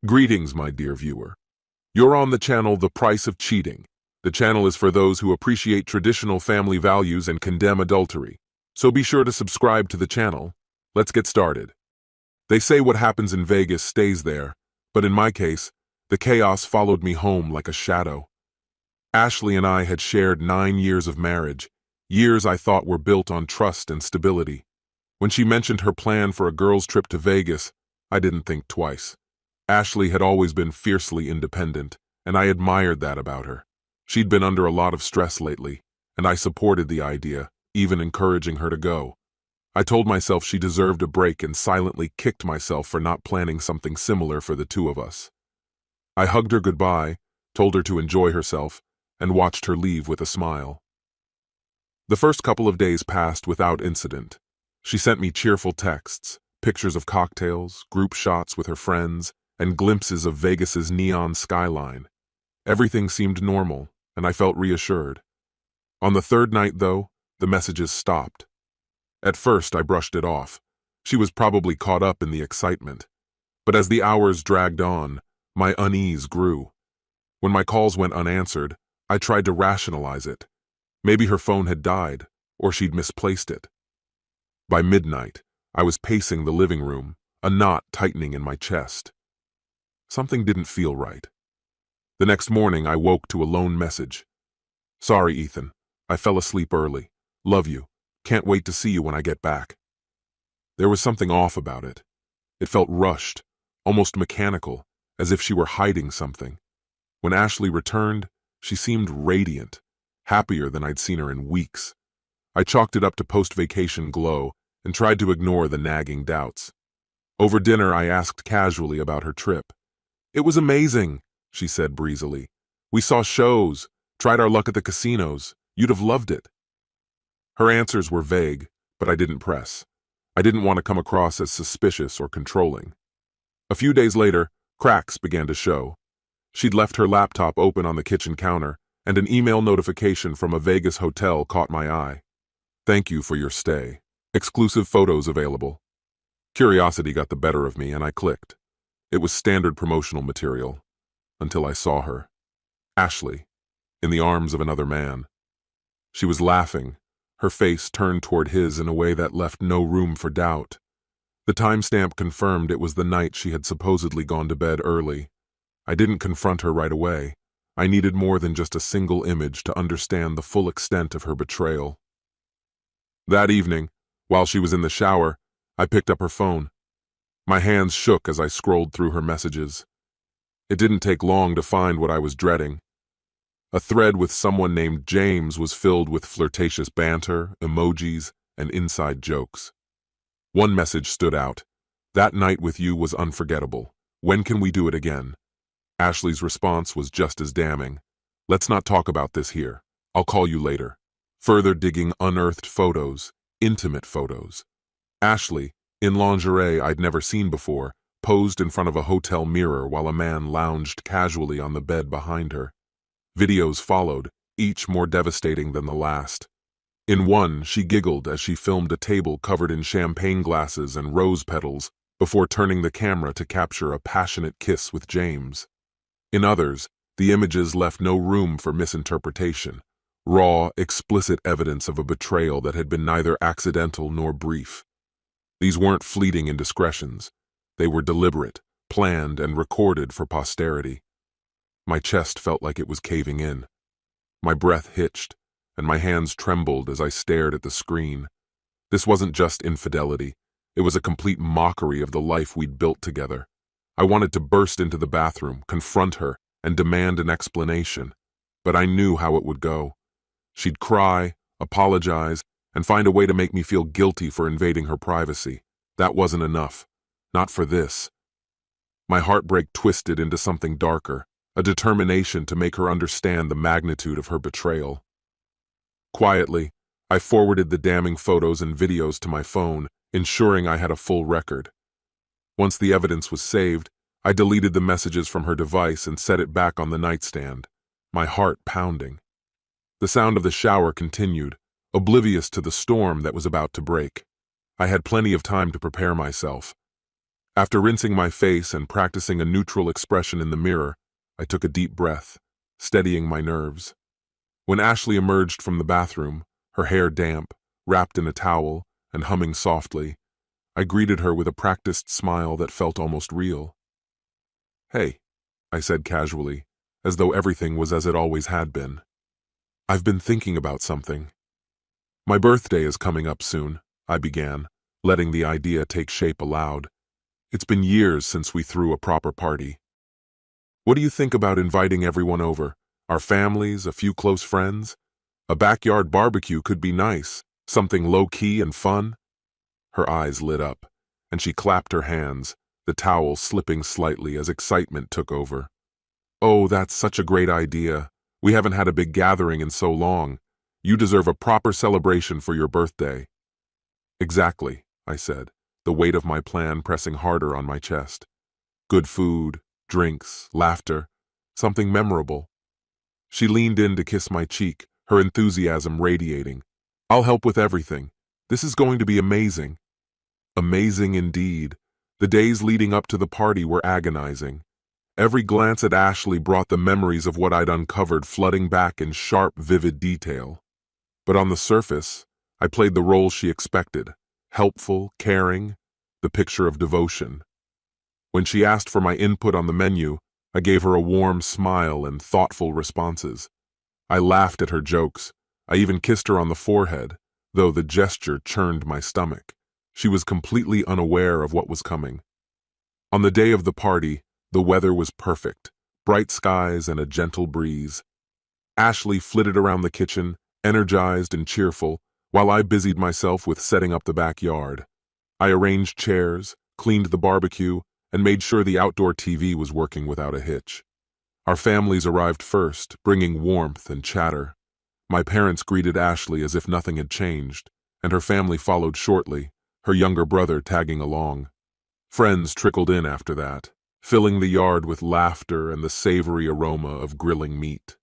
Greetings, my dear viewer. You're on the channel The Price of Cheating. The channel is for those who appreciate traditional family values and condemn adultery. So be sure to subscribe to the channel. Let's get started. They say what happens in Vegas stays there, but in my case, the chaos followed me home like a shadow. Ashley and I had shared 9 years of marriage, years I thought were built on trust and stability. When she mentioned her plan for a girls' trip to Vegas, I didn't think twice. Ashley had always been fiercely independent, and I admired that about her. She'd been under a lot of stress lately, and I supported the idea, even encouraging her to go. I told myself she deserved a break and silently kicked myself for not planning something similar for the two of us. I hugged her goodbye, told her to enjoy herself, and watched her leave with a smile. The first couple of days passed without incident. She sent me cheerful texts, pictures of cocktails, group shots with her friends, and glimpses of Vegas's neon skyline. Everything seemed normal, and I felt reassured. On the third night, though, the messages stopped. At first, I brushed it off. She was probably caught up in the excitement. But as the hours dragged on, my unease grew. When my calls went unanswered, I tried to rationalize it. Maybe her phone had died, or she'd misplaced it. By midnight, I was pacing the living room, a knot tightening in my chest. Something didn't feel right. The next morning, I woke to a lone message. "Sorry, Ethan. I fell asleep early. Love you. Can't wait to see you when I get back." There was something off about it. It felt rushed, almost mechanical, as if she were hiding something. When Ashley returned, she seemed radiant, happier than I'd seen her in weeks. I chalked it up to post-vacation glow and tried to ignore the nagging doubts. Over dinner, I asked casually about her trip. "It was amazing," she said breezily. "We saw shows, tried our luck at the casinos. You'd have loved it." Her answers were vague, but I didn't press. I didn't want to come across as suspicious or controlling. A few days later, cracks began to show. She'd left her laptop open on the kitchen counter, and an email notification from a Vegas hotel caught my eye. "Thank you for your stay. Exclusive photos available." Curiosity got the better of me, and I clicked. It was standard promotional material, until I saw her. Ashley, in the arms of another man. She was laughing, her face turned toward his in a way that left no room for doubt. The timestamp confirmed it was the night she had supposedly gone to bed early. I didn't confront her right away. I needed more than just a single image to understand the full extent of her betrayal. That evening, while she was in the shower, I picked up her phone. My hands shook as I scrolled through her messages. It didn't take long to find what I was dreading. A thread with someone named James was filled with flirtatious banter, emojis, and inside jokes. One message stood out. "That night with you was unforgettable. When can we do it again?" Ashley's response was just as damning. "Let's not talk about this here. I'll call you later." Further digging unearthed photos, intimate photos. Ashley, in lingerie I'd never seen before, posed in front of a hotel mirror while a man lounged casually on the bed behind her. Videos followed, each more devastating than the last. In one, she giggled as she filmed a table covered in champagne glasses and rose petals before turning the camera to capture a passionate kiss with James. In others, the images left no room for misinterpretation. Raw, explicit evidence of a betrayal that had been neither accidental nor brief. These weren't fleeting indiscretions. They were deliberate, planned, and recorded for posterity. My chest felt like it was caving in. My breath hitched, and my hands trembled as I stared at the screen. This wasn't just infidelity. It was a complete mockery of the life we'd built together. I wanted to burst into the bathroom, confront her, and demand an explanation. But I knew how it would go. She'd cry, apologize, and find a way to make me feel guilty for invading her privacy. That wasn't enough. Not for this. My heartbreak twisted into something darker, a determination to make her understand the magnitude of her betrayal. Quietly, I forwarded the damning photos and videos to my phone, ensuring I had a full record. Once the evidence was saved, I deleted the messages from her device and set it back on the nightstand, my heart pounding. The sound of the shower continued, oblivious to the storm that was about to break. I had plenty of time to prepare myself. After rinsing my face and practicing a neutral expression in the mirror, I took a deep breath, steadying my nerves. When Ashley emerged from the bathroom, her hair damp, wrapped in a towel, and humming softly, I greeted her with a practiced smile that felt almost real. "Hey," I said casually, as though everything was as it always had been. "I've been thinking about something." "My birthday is coming up soon," I began, letting the idea take shape aloud. "It's been years since we threw a proper party. What do you think about inviting everyone over? Our families, a few close friends? A backyard barbecue could be nice, something low-key and fun." Her eyes lit up, and she clapped her hands, the towel slipping slightly as excitement took over. "Oh, that's such a great idea. We haven't had a big gathering in so long. You deserve a proper celebration for your birthday." "Exactly," I said, the weight of my plan pressing harder on my chest. "Good food, drinks, laughter, something memorable." She leaned in to kiss my cheek, her enthusiasm radiating. "I'll help with everything. This is going to be amazing." Amazing indeed. The days leading up to the party were agonizing. Every glance at Ashley brought the memories of what I'd uncovered flooding back in sharp, vivid detail. But on the surface, I played the role she expected, helpful, caring, the picture of devotion. When she asked for my input on the menu, I gave her a warm smile and thoughtful responses. I laughed at her jokes. I even kissed her on the forehead, though the gesture churned my stomach. She was completely unaware of what was coming. On the day of the party, the weather was perfect, bright skies and a gentle breeze. Ashley flitted around the kitchen, energized and cheerful, while I busied myself with setting up the backyard. I arranged chairs, cleaned the barbecue, and made sure the outdoor TV was working without a hitch. Our families arrived first, bringing warmth and chatter. My parents greeted Ashley as if nothing had changed, and her family followed shortly, her younger brother tagging along. Friends trickled in after that, filling the yard with laughter and the savory aroma of grilling meat.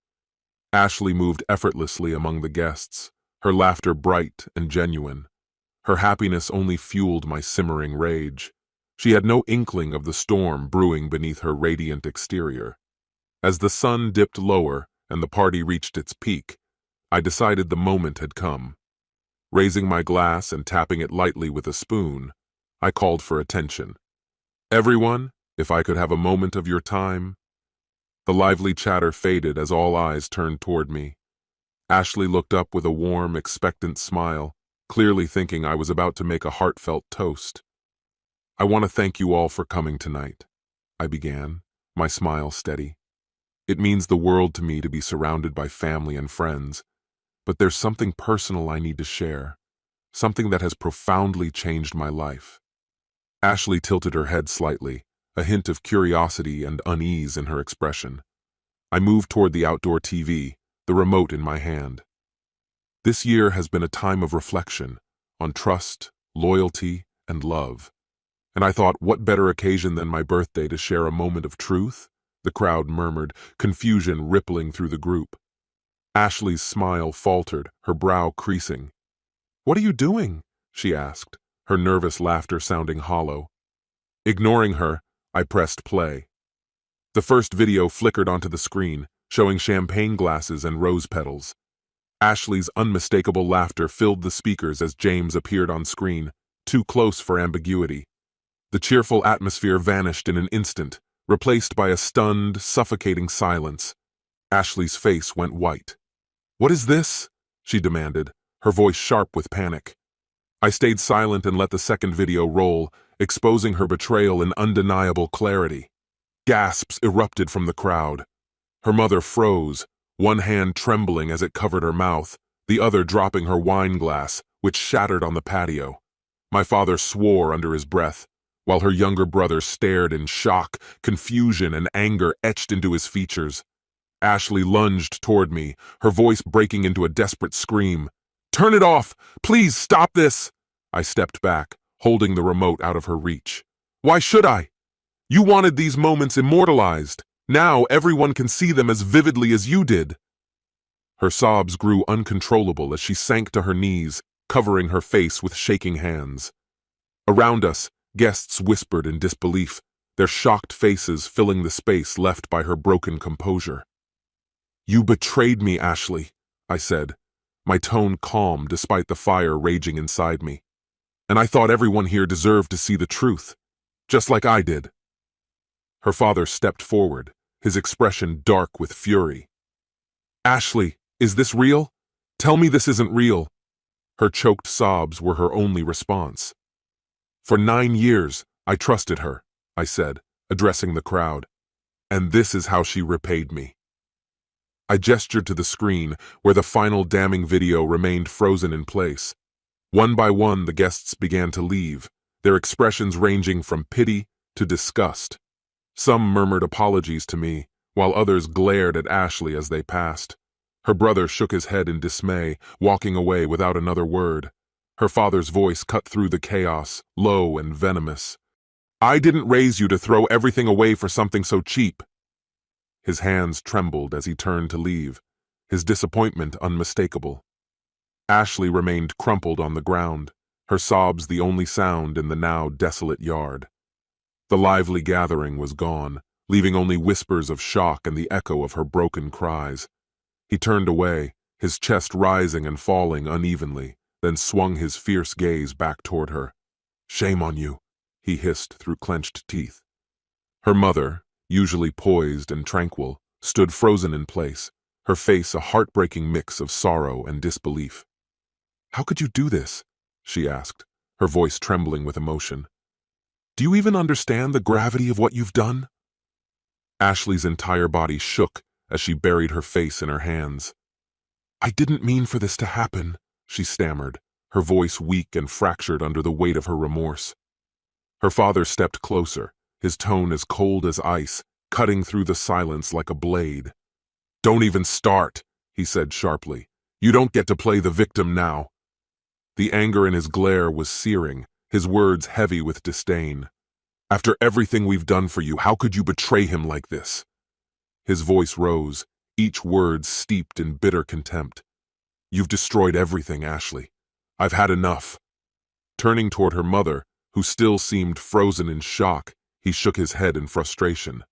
Ashley moved effortlessly among the guests, her laughter bright and genuine. Her happiness only fueled my simmering rage. She had no inkling of the storm brewing beneath her radiant exterior. As the sun dipped lower and the party reached its peak, I decided the moment had come. Raising my glass and tapping it lightly with a spoon, I called for attention. "Everyone, if I could have a moment of your time." The lively chatter faded as all eyes turned toward me. Ashley looked up with a warm, expectant smile, clearly thinking I was about to make a heartfelt toast. "I want to thank you all for coming tonight," I began, my smile steady. "It means the world to me to be surrounded by family and friends, but there's something personal I need to share, something that has profoundly changed my life." Ashley tilted her head slightly, a hint of curiosity and unease in her expression. I moved toward the outdoor TV, the remote in my hand. "This year has been a time of reflection on trust, loyalty, and love. And I thought, what better occasion than my birthday to share a moment of truth?" The crowd murmured, confusion rippling through the group. Ashley's smile faltered, her brow creasing. "What are you doing?" she asked, her nervous laughter sounding hollow. Ignoring her, I pressed play. The first video flickered onto the screen, showing champagne glasses and rose petals. Ashley's unmistakable laughter filled the speakers as James appeared on screen, too close for ambiguity. The cheerful atmosphere vanished in an instant, replaced by a stunned, suffocating silence. Ashley's face went white. "What is this?" she demanded, her voice sharp with panic. I stayed silent and let the second video roll, exposing her betrayal in undeniable clarity. Gasps erupted from the crowd. Her mother froze, one hand trembling as it covered her mouth, the other dropping her wine glass, which shattered on the patio. My father swore under his breath, while her younger brother stared in shock, confusion and anger etched into his features. Ashley lunged toward me, her voice breaking into a desperate scream. "Turn it off! Please stop this!" I stepped back, holding the remote out of her reach. "Why should I? You wanted these moments immortalized. Now everyone can see them as vividly as you did." Her sobs grew uncontrollable as she sank to her knees, covering her face with shaking hands. Around us, Guests whispered in disbelief, their shocked faces filling the space left by her broken composure. "You betrayed me, Ashley," I said, my tone calm despite the fire raging inside me. "And I thought everyone here deserved to see the truth, just like I did." Her father stepped forward, his expression dark with fury. "Ashley, is this real? Tell me this isn't real." Her choked sobs were her only response. "For 9 years, I trusted her," I said, addressing the crowd. "And this is how she repaid me." I gestured to the screen where the final damning video remained frozen in place. One by one, the guests began to leave, their expressions ranging from pity to disgust. Some murmured apologies to me, while others glared at Ashley as they passed. Her brother shook his head in dismay, walking away without another word. Her father's voice cut through the chaos, low and venomous. "I didn't raise you to throw everything away for something so cheap." His hands trembled as he turned to leave, his disappointment unmistakable. Ashley remained crumpled on the ground, her sobs the only sound in the now desolate yard. The lively gathering was gone, leaving only whispers of shock and the echo of her broken cries. He turned away, his chest rising and falling unevenly, then swung his fierce gaze back toward her. "Shame on you," he hissed through clenched teeth. Her mother, usually poised and tranquil, stood frozen in place, her face a heartbreaking mix of sorrow and disbelief. "How could you do this?" she asked, her voice trembling with emotion. "Do you even understand the gravity of what you've done?" Ashley's entire body shook as she buried her face in her hands. "I didn't mean for this to happen," she stammered, her voice weak and fractured under the weight of her remorse. Her father stepped closer, his tone as cold as ice, cutting through the silence like a blade. "Don't even start," he said sharply. "You don't get to play the victim now." The anger in his glare was searing, his words heavy with disdain. "After everything we've done for you, how could you betray him like this?" His voice rose, each word steeped in bitter contempt. "You've destroyed everything, Ashley. I've had enough." Turning toward her mother, who still seemed frozen in shock, he shook his head in frustration.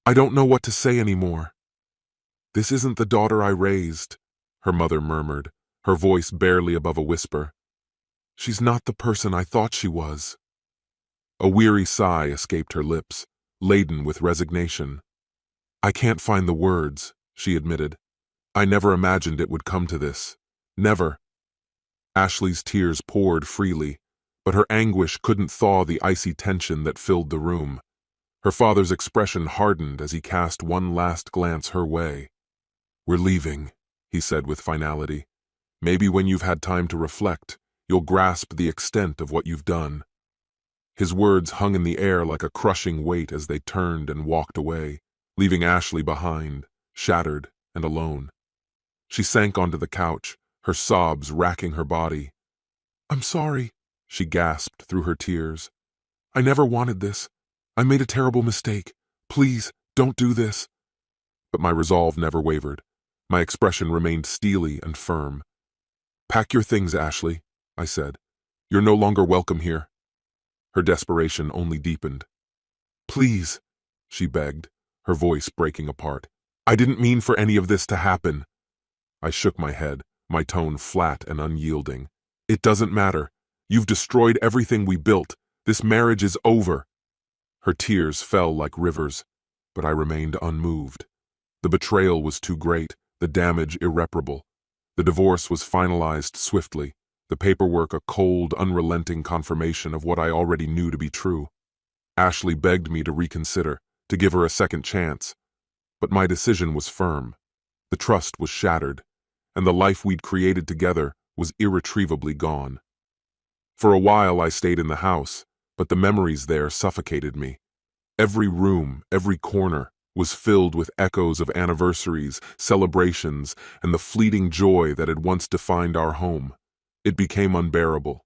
"I don't know what to say anymore." "This isn't the daughter I raised," her mother murmured, her voice barely above a whisper. "She's not the person I thought she was." A weary sigh escaped her lips, laden with resignation. "I can't find the words," she admitted. "I never imagined it would come to this. Never." Ashley's tears poured freely, but her anguish couldn't thaw the icy tension that filled the room. Her father's expression hardened as he cast one last glance her way. "We're leaving," he said with finality. "Maybe when you've had time to reflect, you'll grasp the extent of what you've done." His words hung in the air like a crushing weight as they turned and walked away, leaving Ashley behind, shattered and alone. She sank onto the couch, her sobs racking her body. "I'm sorry," she gasped through her tears. "I never wanted this. I made a terrible mistake. Please, don't do this." But my resolve never wavered. My expression remained steely and firm. "Pack your things, Ashley," I said. "You're no longer welcome here." Her desperation only deepened. "Please," she begged, her voice breaking apart. "I didn't mean for any of this to happen." I shook my head, my tone flat and unyielding. "It doesn't matter. You've destroyed everything we built. This marriage is over." Her tears fell like rivers, but I remained unmoved. The betrayal was too great, the damage irreparable. The divorce was finalized swiftly, the paperwork a cold, unrelenting confirmation of what I already knew to be true. Ashley begged me to reconsider, to give her a second chance. But my decision was firm. The trust was shattered, and the life we'd created together was irretrievably gone. For a while I stayed in the house, but the memories there suffocated me. Every room, every corner, was filled with echoes of anniversaries, celebrations, and the fleeting joy that had once defined our home. It became unbearable.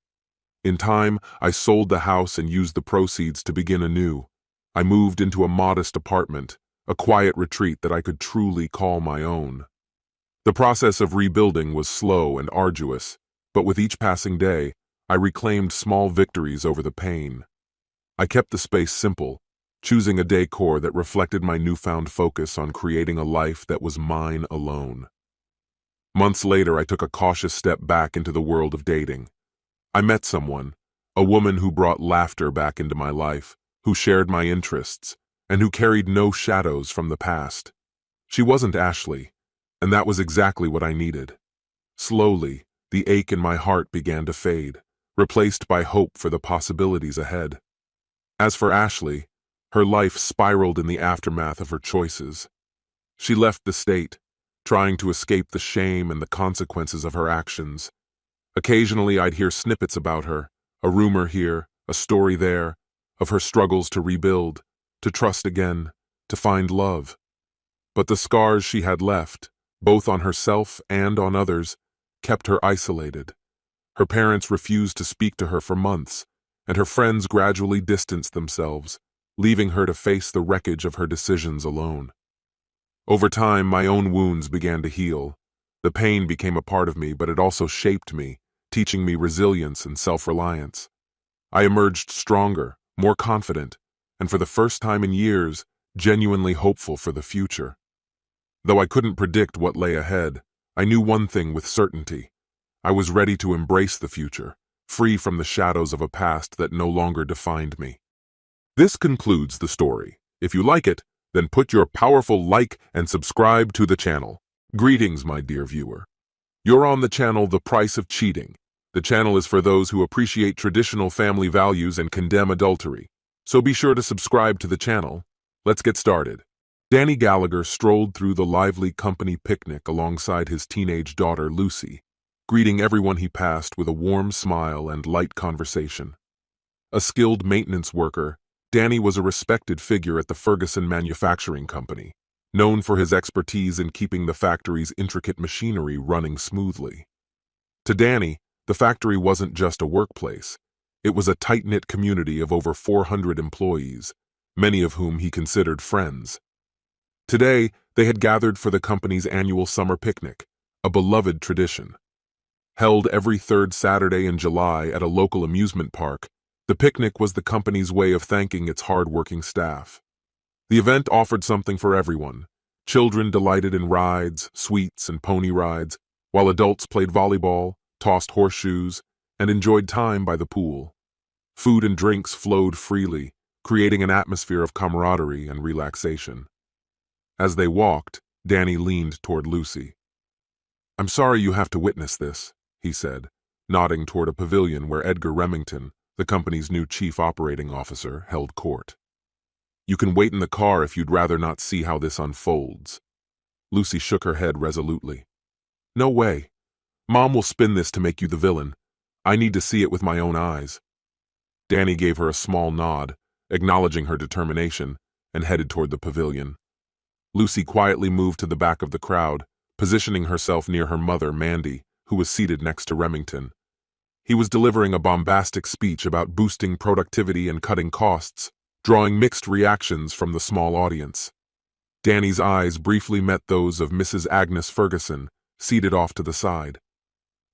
In time, I sold the house and used the proceeds to begin anew. I moved into a modest apartment, a quiet retreat that I could truly call my own. The process of rebuilding was slow and arduous, but with each passing day, I reclaimed small victories over the pain. I kept the space simple, choosing a decor that reflected my newfound focus on creating a life that was mine alone. Months later, I took a cautious step back into the world of dating. I met someone, a woman who brought laughter back into my life, who shared my interests, and who carried no shadows from the past. She wasn't Ashley, and that was exactly what I needed. Slowly, the ache in my heart began to fade, replaced by hope for the possibilities ahead. As for Ashley, her life spiraled in the aftermath of her choices. She left the state, trying to escape the shame and the consequences of her actions. Occasionally, I'd hear snippets about her, a rumor here, a story there, of her struggles to rebuild, to trust again, to find love. But the scars she had left, both on herself and on others, kept her isolated. Her parents refused to speak to her for months, and her friends gradually distanced themselves, leaving her to face the wreckage of her decisions alone. Over time, my own wounds began to heal. The pain became a part of me, but it also shaped me, teaching me resilience and self-reliance. I emerged stronger, more confident, and for the first time in years, genuinely hopeful for the future. Though I couldn't predict what lay ahead, I knew one thing with certainty. I was ready to embrace the future, free from the shadows of a past that no longer defined me. This concludes the story. If you like it, then put your powerful like and subscribe to the channel. Greetings, my dear viewer. You're on the channel The Price of Cheating. The channel is for those who appreciate traditional family values and condemn adultery. So be sure to subscribe to the channel. Let's get started. Danny Gallagher strolled through the lively company picnic alongside his teenage daughter, Lucy, greeting everyone he passed with a warm smile and light conversation. A skilled maintenance worker, Danny was a respected figure at the Ferguson Manufacturing Company, known for his expertise in keeping the factory's intricate machinery running smoothly. To Danny, the factory wasn't just a workplace. It was a tight-knit community of over 400 employees, many of whom he considered friends. Today, they had gathered for the company's annual summer picnic, a beloved tradition. Held every third Saturday in July at a local amusement park, the picnic was the company's way of thanking its hard-working staff. The event offered something for everyone. Children delighted in rides, sweets, and pony rides, while adults played volleyball, tossed horseshoes, and enjoyed time by the pool. Food and drinks flowed freely, creating an atmosphere of camaraderie and relaxation. As they walked, Danny leaned toward Lucy. "I'm sorry you have to witness this," he said, nodding toward a pavilion where Edgar Remington, the company's new chief operating officer, held court. "You can wait in the car if you'd rather not see how this unfolds." Lucy shook her head resolutely. "No way. Mom will spin this to make you the villain. I need to see it with my own eyes." Danny gave her a small nod, acknowledging her determination, and headed toward the pavilion. Lucy quietly moved to the back of the crowd, positioning herself near her mother, Mandy, who was seated next to Remington. He was delivering a bombastic speech about boosting productivity and cutting costs, drawing mixed reactions from the small audience. Danny's eyes briefly met those of Mrs. Agnes Ferguson, seated off to the side.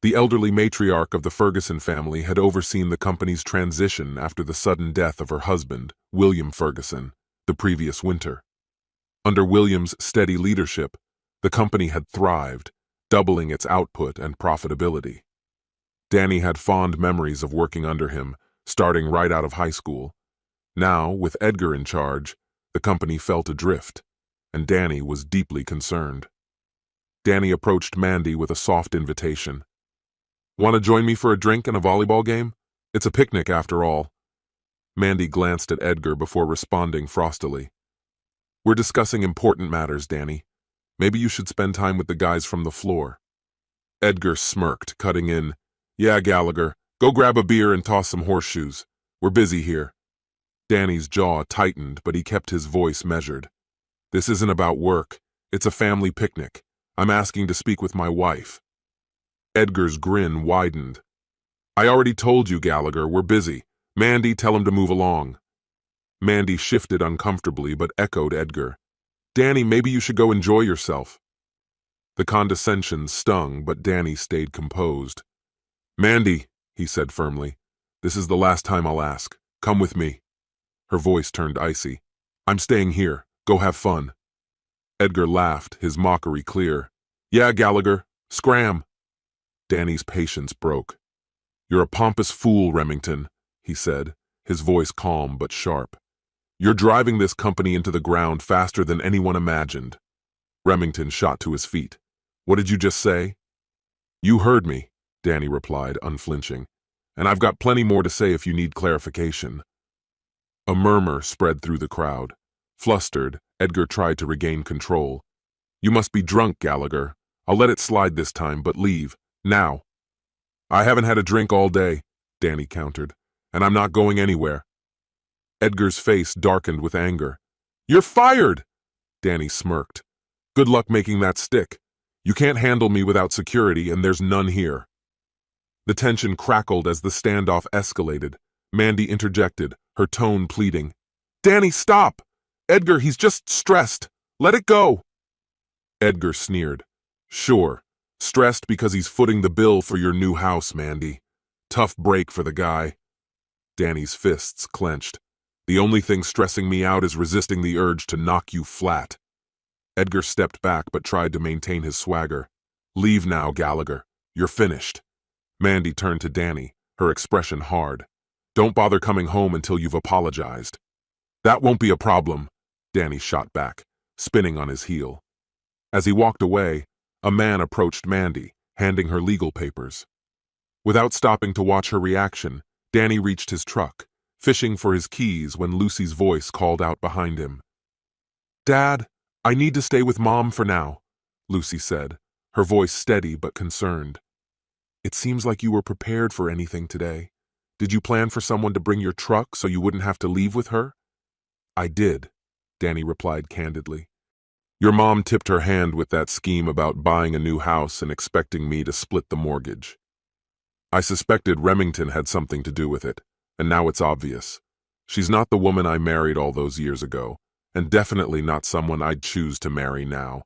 The elderly matriarch of the Ferguson family had overseen the company's transition after the sudden death of her husband, William Ferguson, the previous winter. Under William's steady leadership, the company had thrived, doubling its output and profitability. Danny had fond memories of working under him, starting right out of high school. Now, with Edgar in charge, the company felt adrift, and Danny was deeply concerned. Danny approached Mandy with a soft invitation. "Want to join me for a drink and a volleyball game? It's a picnic after all." Mandy glanced at Edgar before responding frostily. "We're discussing important matters, Danny. Maybe you should spend time with the guys from the floor." Edgar smirked, cutting in, "Yeah, Gallagher, go grab a beer and toss some horseshoes. We're busy here." Danny's jaw tightened, but he kept his voice measured. "This isn't about work. It's a family picnic. I'm asking to speak with my wife." Edgar's grin widened. "I already told you, Gallagher, we're busy. Mandy, tell him to move along." Mandy shifted uncomfortably but echoed Edgar. "Danny, maybe you should go enjoy yourself." The condescension stung, but Danny stayed composed. "Mandy," he said firmly, "this is the last time I'll ask. Come with me." Her voice turned icy. I'm staying here. Go have fun. Edgar laughed, his mockery clear. Yeah, Gallagher. Scram. Danny's patience broke. You're a pompous fool, Remington, he said, his voice calm but sharp. You're driving this company into the ground faster than anyone imagined. Remington shot to his feet. What did you just say? You heard me, Danny replied, unflinching. And I've got plenty more to say if you need clarification. A murmur spread through the crowd. Flustered, Edgar tried to regain control. You must be drunk, Gallagher. I'll let it slide this time, but leave. Now. I haven't had a drink all day, Danny countered, and I'm not going anywhere. Edgar's face darkened with anger. You're fired! Danny smirked. Good luck making that stick. You can't handle me without security, and there's none here. The tension crackled as the standoff escalated. Mandy interjected, her tone pleading. Danny, stop! Edgar, he's just stressed. Let it go. Edgar sneered. Sure, stressed because he's footing the bill for your new house, Mandy. Tough break for the guy. Danny's fists clenched. The only thing stressing me out is resisting the urge to knock you flat. Edgar stepped back but tried to maintain his swagger. Leave now, Gallagher. You're finished. Mandy turned to Danny, her expression hard. Don't bother coming home until you've apologized. That won't be a problem, Danny shot back, spinning on his heel. As he walked away, a man approached Mandy, handing her legal papers. Without stopping to watch her reaction, Danny reached his truck, fishing for his keys when Lucy's voice called out behind him. Dad, I need to stay with Mom for now, Lucy said, her voice steady but concerned. It seems like you were prepared for anything today. Did you plan for someone to bring your truck so you wouldn't have to leave with her? I did, Danny replied candidly. Your mom tipped her hand with that scheme about buying a new house and expecting me to split the mortgage. I suspected Remington had something to do with it, and now it's obvious. She's not the woman I married all those years ago, and definitely not someone I'd choose to marry now.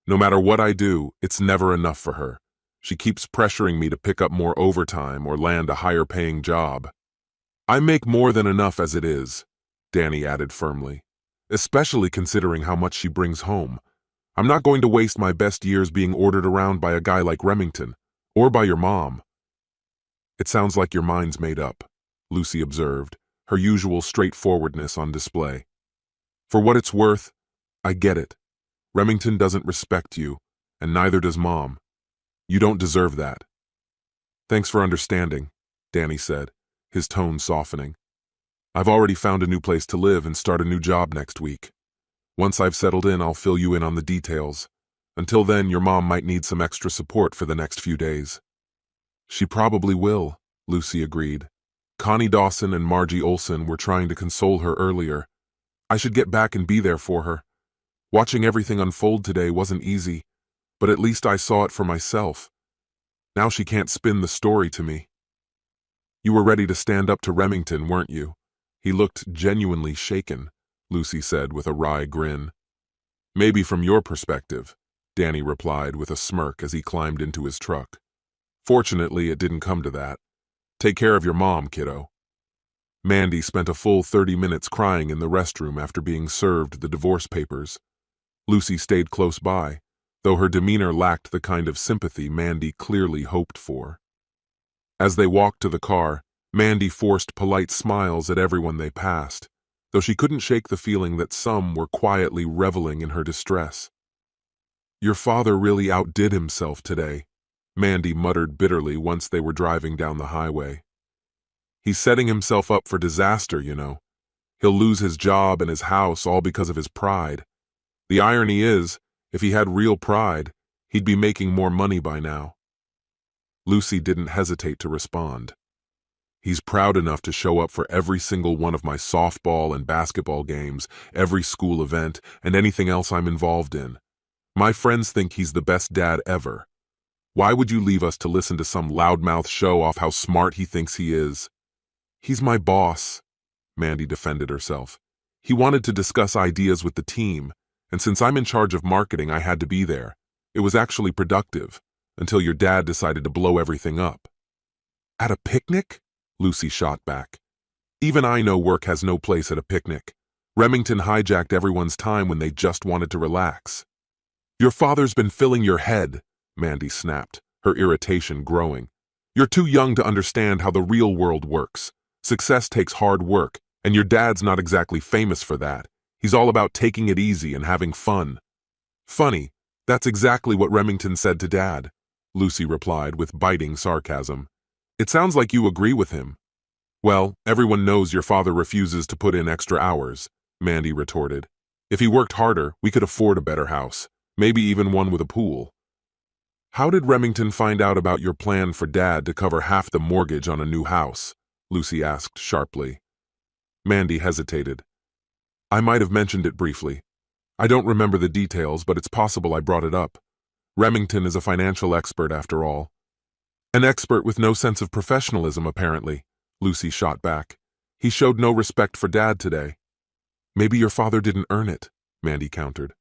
No matter what I do, it's never enough for her. She keeps pressuring me to pick up more overtime or land a higher-paying job. I make more than enough as it is, Danny added firmly, especially considering how much she brings home. I'm not going to waste my best years being ordered around by a guy like Remington, or by your mom. It sounds like your mind's made up, Lucy observed, her usual straightforwardness on display. For what it's worth, I get it. Remington doesn't respect you, and neither does Mom. You don't deserve that. Thanks for understanding, Danny said, his tone softening. I've already found a new place to live and start a new job next week. Once I've settled in, I'll fill you in on the details. Until then, your mom might need some extra support for the next few days. She probably will, Lucy agreed. Connie Dawson and Margie Olson were trying to console her earlier. I should get back and be there for her. Watching everything unfold today wasn't easy, but at least I saw it for myself. Now she can't spin the story to me. You were ready to stand up to Remington, weren't you? He looked genuinely shaken, Lucy said with a wry grin. Maybe from your perspective, Danny replied with a smirk as he climbed into his truck. Fortunately, it didn't come to that. Take care of your mom, kiddo. Mandy spent a full 30 minutes crying in the restroom after being served the divorce papers. Lucy stayed close by, though her demeanor lacked the kind of sympathy Mandy clearly hoped for. As they walked to the car, Mandy forced polite smiles at everyone they passed, though she couldn't shake the feeling that some were quietly reveling in her distress. Your father really outdid himself today, Mandy muttered bitterly once they were driving down the highway. He's setting himself up for disaster, you know. He'll lose his job and his house all because of his pride. The irony is, if he had real pride, he'd be making more money by now. Lucy didn't hesitate to respond. He's proud enough to show up for every single one of my softball and basketball games, every school event, and anything else I'm involved in. My friends think he's the best dad ever. Why would you leave us to listen to some loudmouth show off how smart he thinks he is? He's my boss, Mandy defended herself. He wanted to discuss ideas with the team, and since I'm in charge of marketing, I had to be there. It was actually productive, until your dad decided to blow everything up. At a picnic? Lucy shot back. Even I know work has no place at a picnic. Remington hijacked everyone's time when they just wanted to relax. Your father's been filling your head, Mandy snapped, her irritation growing. You're too young to understand how the real world works. Success takes hard work, and your dad's not exactly famous for that. He's all about taking it easy and having fun. Funny, that's exactly what Remington said to Dad, Lucy replied with biting sarcasm. It sounds like you agree with him. Well, everyone knows your father refuses to put in extra hours, Mandy retorted. If he worked harder, we could afford a better house, maybe even one with a pool. How did Remington find out about your plan for Dad to cover half the mortgage on a new house? Lucy asked sharply. Mandy hesitated. I might have mentioned it briefly. I don't remember the details, but it's possible I brought it up. Remington is a financial expert, after all. An expert with no sense of professionalism, apparently, Lucy shot back. He showed no respect for Dad today. Maybe your father didn't earn it, Mandy countered.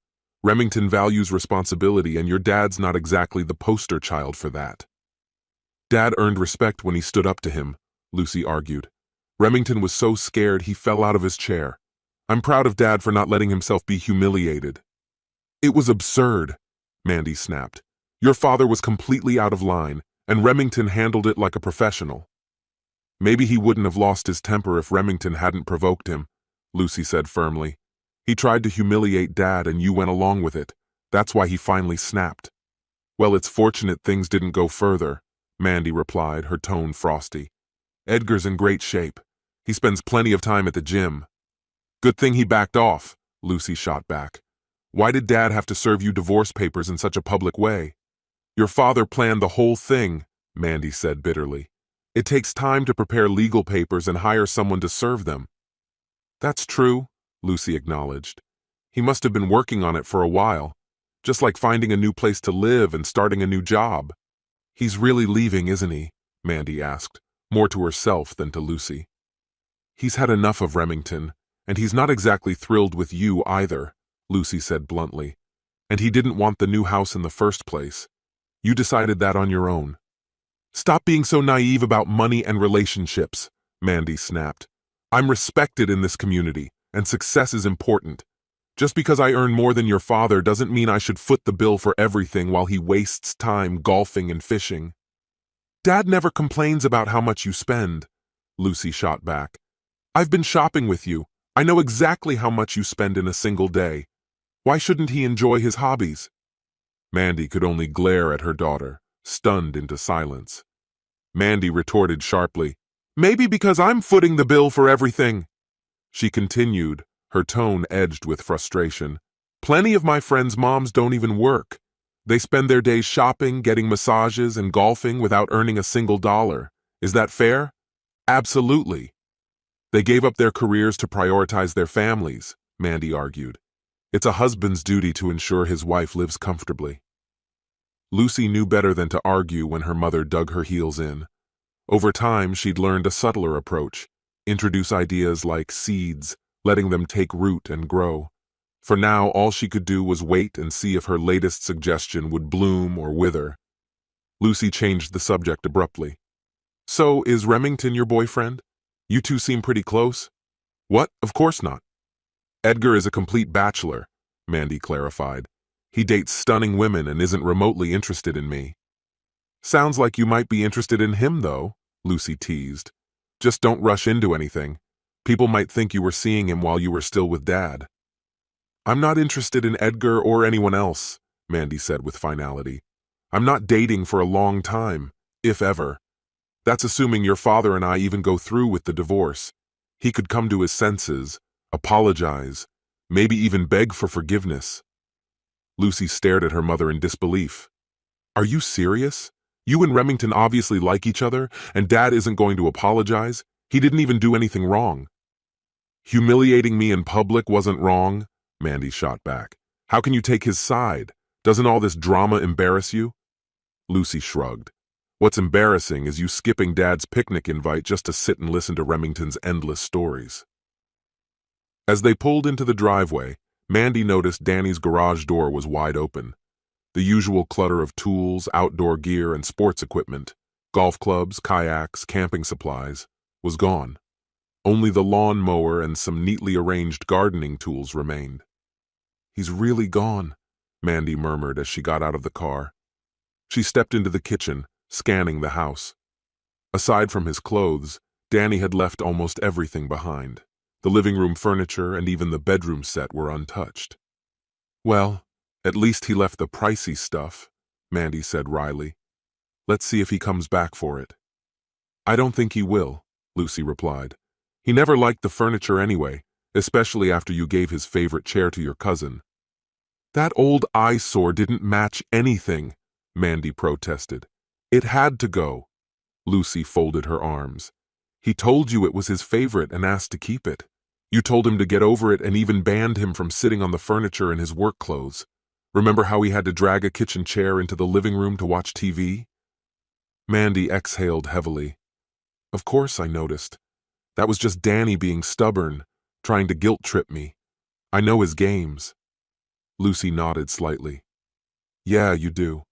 Remington values responsibility, and your dad's not exactly the poster child for that. Dad earned respect when he stood up to him, Lucy argued. Remington was so scared he fell out of his chair. I'm proud of Dad for not letting himself be humiliated. It was absurd, Mandy snapped. Your father was completely out of line, and Remington handled it like a professional. Maybe he wouldn't have lost his temper if Remington hadn't provoked him, Lucy said firmly. He tried to humiliate Dad and you went along with it. That's why he finally snapped. Well, it's fortunate things didn't go further, Mandy replied, her tone frosty. Edgar's in great shape. He spends plenty of time at the gym. Good thing he backed off, Lucy shot back. Why did Dad have to serve you divorce papers in such a public way? Your father planned the whole thing, Mandy said bitterly. It takes time to prepare legal papers and hire someone to serve them. That's true, Lucy acknowledged. He must have been working on it for a while, just like finding a new place to live and starting a new job. He's really leaving, isn't he? Mandy asked, more to herself than to Lucy. He's had enough of Remington, and he's not exactly thrilled with you either, Lucy said bluntly. And he didn't want the new house in the first place. You decided that on your own. Stop being so naive about money and relationships, Mandy snapped. I'm respected in this community, and success is important. Just because I earn more than your father doesn't mean I should foot the bill for everything while he wastes time golfing and fishing. Dad never complains about how much you spend, Lucy shot back. I've been shopping with you. I know exactly how much you spend in a single day. Why shouldn't he enjoy his hobbies? Mandy could only glare at her daughter, stunned into silence. Mandy retorted sharply, Maybe because I'm footing the bill for everything. She continued, her tone edged with frustration. Plenty of my friends' moms don't even work. They spend their days shopping, getting massages, and golfing without earning a single dollar. Is that fair? Absolutely. They gave up their careers to prioritize their families, Mandy argued. It's a husband's duty to ensure his wife lives comfortably. Lucy knew better than to argue when her mother dug her heels in. Over time, she'd learned a subtler approach, introduce ideas like seeds, letting them take root and grow. For now, all she could do was wait and see if her latest suggestion would bloom or wither. Lucy changed the subject abruptly. So, is Remington your boyfriend? You two seem pretty close. What? Of course not. Edgar is a complete bachelor, Mandy clarified. He dates stunning women and isn't remotely interested in me. Sounds like you might be interested in him, though, Lucy teased. Just don't rush into anything. People might think you were seeing him while you were still with Dad. I'm not interested in Edgar or anyone else, Mandy said with finality. I'm not dating for a long time, if ever. That's assuming your father and I even go through with the divorce. He could come to his senses, apologize, maybe even beg for forgiveness. Lucy stared at her mother in disbelief. Are you serious? You and Remington obviously like each other, and Dad isn't going to apologize? He didn't even do anything wrong. Humiliating me in public wasn't wrong, Mandy shot back. How can you take his side? Doesn't all this drama embarrass you? Lucy shrugged. What's embarrassing is you skipping Dad's picnic invite just to sit and listen to Remington's endless stories. As they pulled into the driveway, Mandy noticed Danny's garage door was wide open. The usual clutter of tools, outdoor gear, and sports equipment, golf clubs, kayaks, camping supplies, was gone. Only the lawn mower and some neatly arranged gardening tools remained. "He's really gone," Mandy murmured as she got out of the car. She stepped into the kitchen, scanning the house. Aside from his clothes, Danny had left almost everything behind. The living room furniture and even the bedroom set were untouched. "Well, at least he left the pricey stuff," Mandy said wryly. "Let's see if he comes back for it." "I don't think he will," Lucy replied. "He never liked the furniture anyway, especially after you gave his favorite chair to your cousin." "That old eyesore didn't match anything," Mandy protested. "It had to go." Lucy folded her arms. "He told you it was his favorite and asked to keep it. You told him to get over it and even banned him from sitting on the furniture in his work clothes. Remember how he had to drag a kitchen chair into the living room to watch TV?" Mandy exhaled heavily. "Of course I noticed. That was just Danny being stubborn, trying to guilt-trip me. I know his games." Lucy nodded slightly. "Yeah, you do."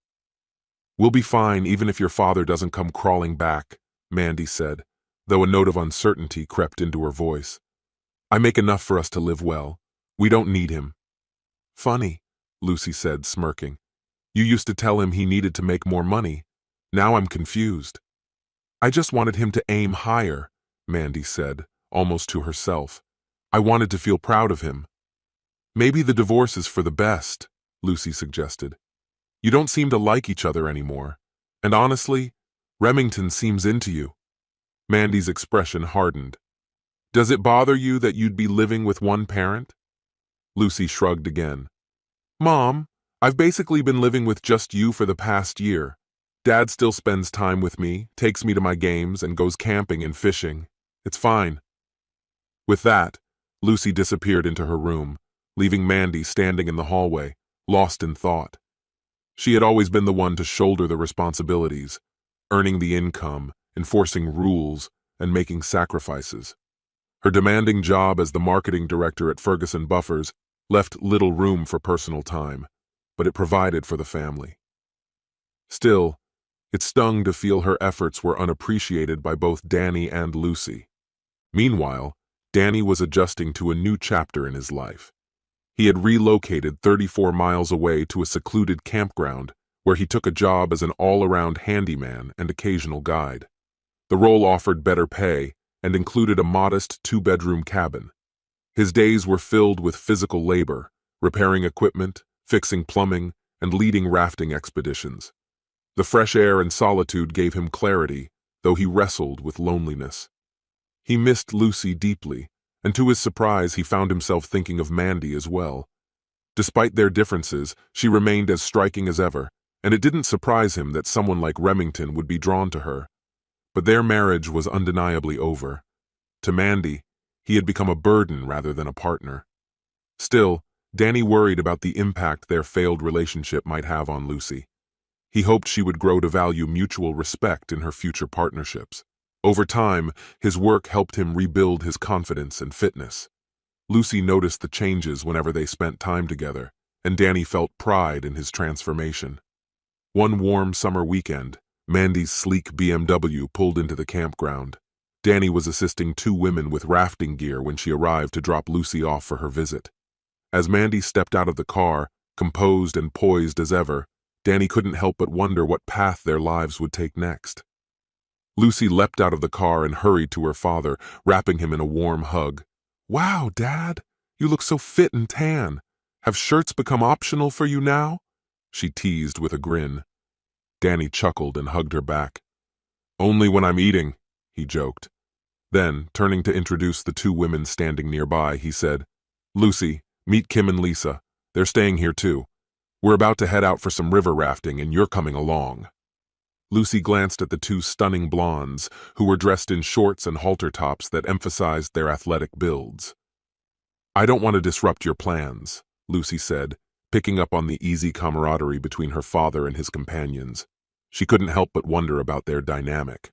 "We'll be fine even if your father doesn't come crawling back," Mandy said, though a note of uncertainty crept into her voice. "I make enough for us to live well. We don't need him." "Funny," Lucy said, smirking. "You used to tell him he needed to make more money. Now I'm confused." "I just wanted him to aim higher," Mandy said, almost to herself. "I wanted to feel proud of him." "Maybe the divorce is for the best," Lucy suggested. "You don't seem to like each other anymore. And honestly, Remington seems into you." Mandy's expression hardened. "Does it bother you that you'd be living with one parent?" Lucy shrugged again. "Mom, I've basically been living with just you for the past year. Dad still spends time with me, takes me to my games, and goes camping and fishing. It's fine." With that, Lucy disappeared into her room, leaving Mandy standing in the hallway, lost in thought. She had always been the one to shoulder the responsibilities, earning the income, enforcing rules, and making sacrifices. Her demanding job as the marketing director at Ferguson Buffers left little room for personal time, but it provided for the family. Still, it stung to feel her efforts were unappreciated by both Danny and Lucy. Meanwhile, Danny was adjusting to a new chapter in his life. He had relocated 34 miles away to a secluded campground where he took a job as an all-around handyman and occasional guide. The role offered better pay and included a modest 2-bedroom cabin. His days were filled with physical labor, repairing equipment, fixing plumbing, and leading rafting expeditions. The fresh air and solitude gave him clarity, though he wrestled with loneliness. He missed Lucy deeply, and to his surprise he found himself thinking of Mandy as well. Despite their differences, she remained as striking as ever, and it didn't surprise him that someone like Remington would be drawn to her. But their marriage was undeniably over. To Mandy, he had become a burden rather than a partner. Still, Danny worried about the impact their failed relationship might have on Lucy. He hoped she would grow to value mutual respect in her future partnerships. Over time, his work helped him rebuild his confidence and fitness. Lucy noticed the changes whenever they spent time together, and Danny felt pride in his transformation. One warm summer weekend, Mandy's sleek BMW pulled into the campground. Danny was assisting 2 women with rafting gear when she arrived to drop Lucy off for her visit. As Mandy stepped out of the car, composed and poised as ever, Danny couldn't help but wonder what path their lives would take next. Lucy leapt out of the car and hurried to her father, wrapping him in a warm hug. "Wow, Dad, you look so fit and tan. Have shirts become optional for you now?" she teased with a grin. Danny chuckled and hugged her back. "Only when I'm eating," he joked. Then, turning to introduce the 2 women standing nearby, he said, "Lucy, meet Kim and Lisa. They're staying here too. We're about to head out for some river rafting and you're coming along." Lucy glanced at the 2 stunning blondes, who were dressed in shorts and halter tops that emphasized their athletic builds. "I don't want to disrupt your plans," Lucy said, picking up on the easy camaraderie between her father and his companions. She couldn't help but wonder about their dynamic.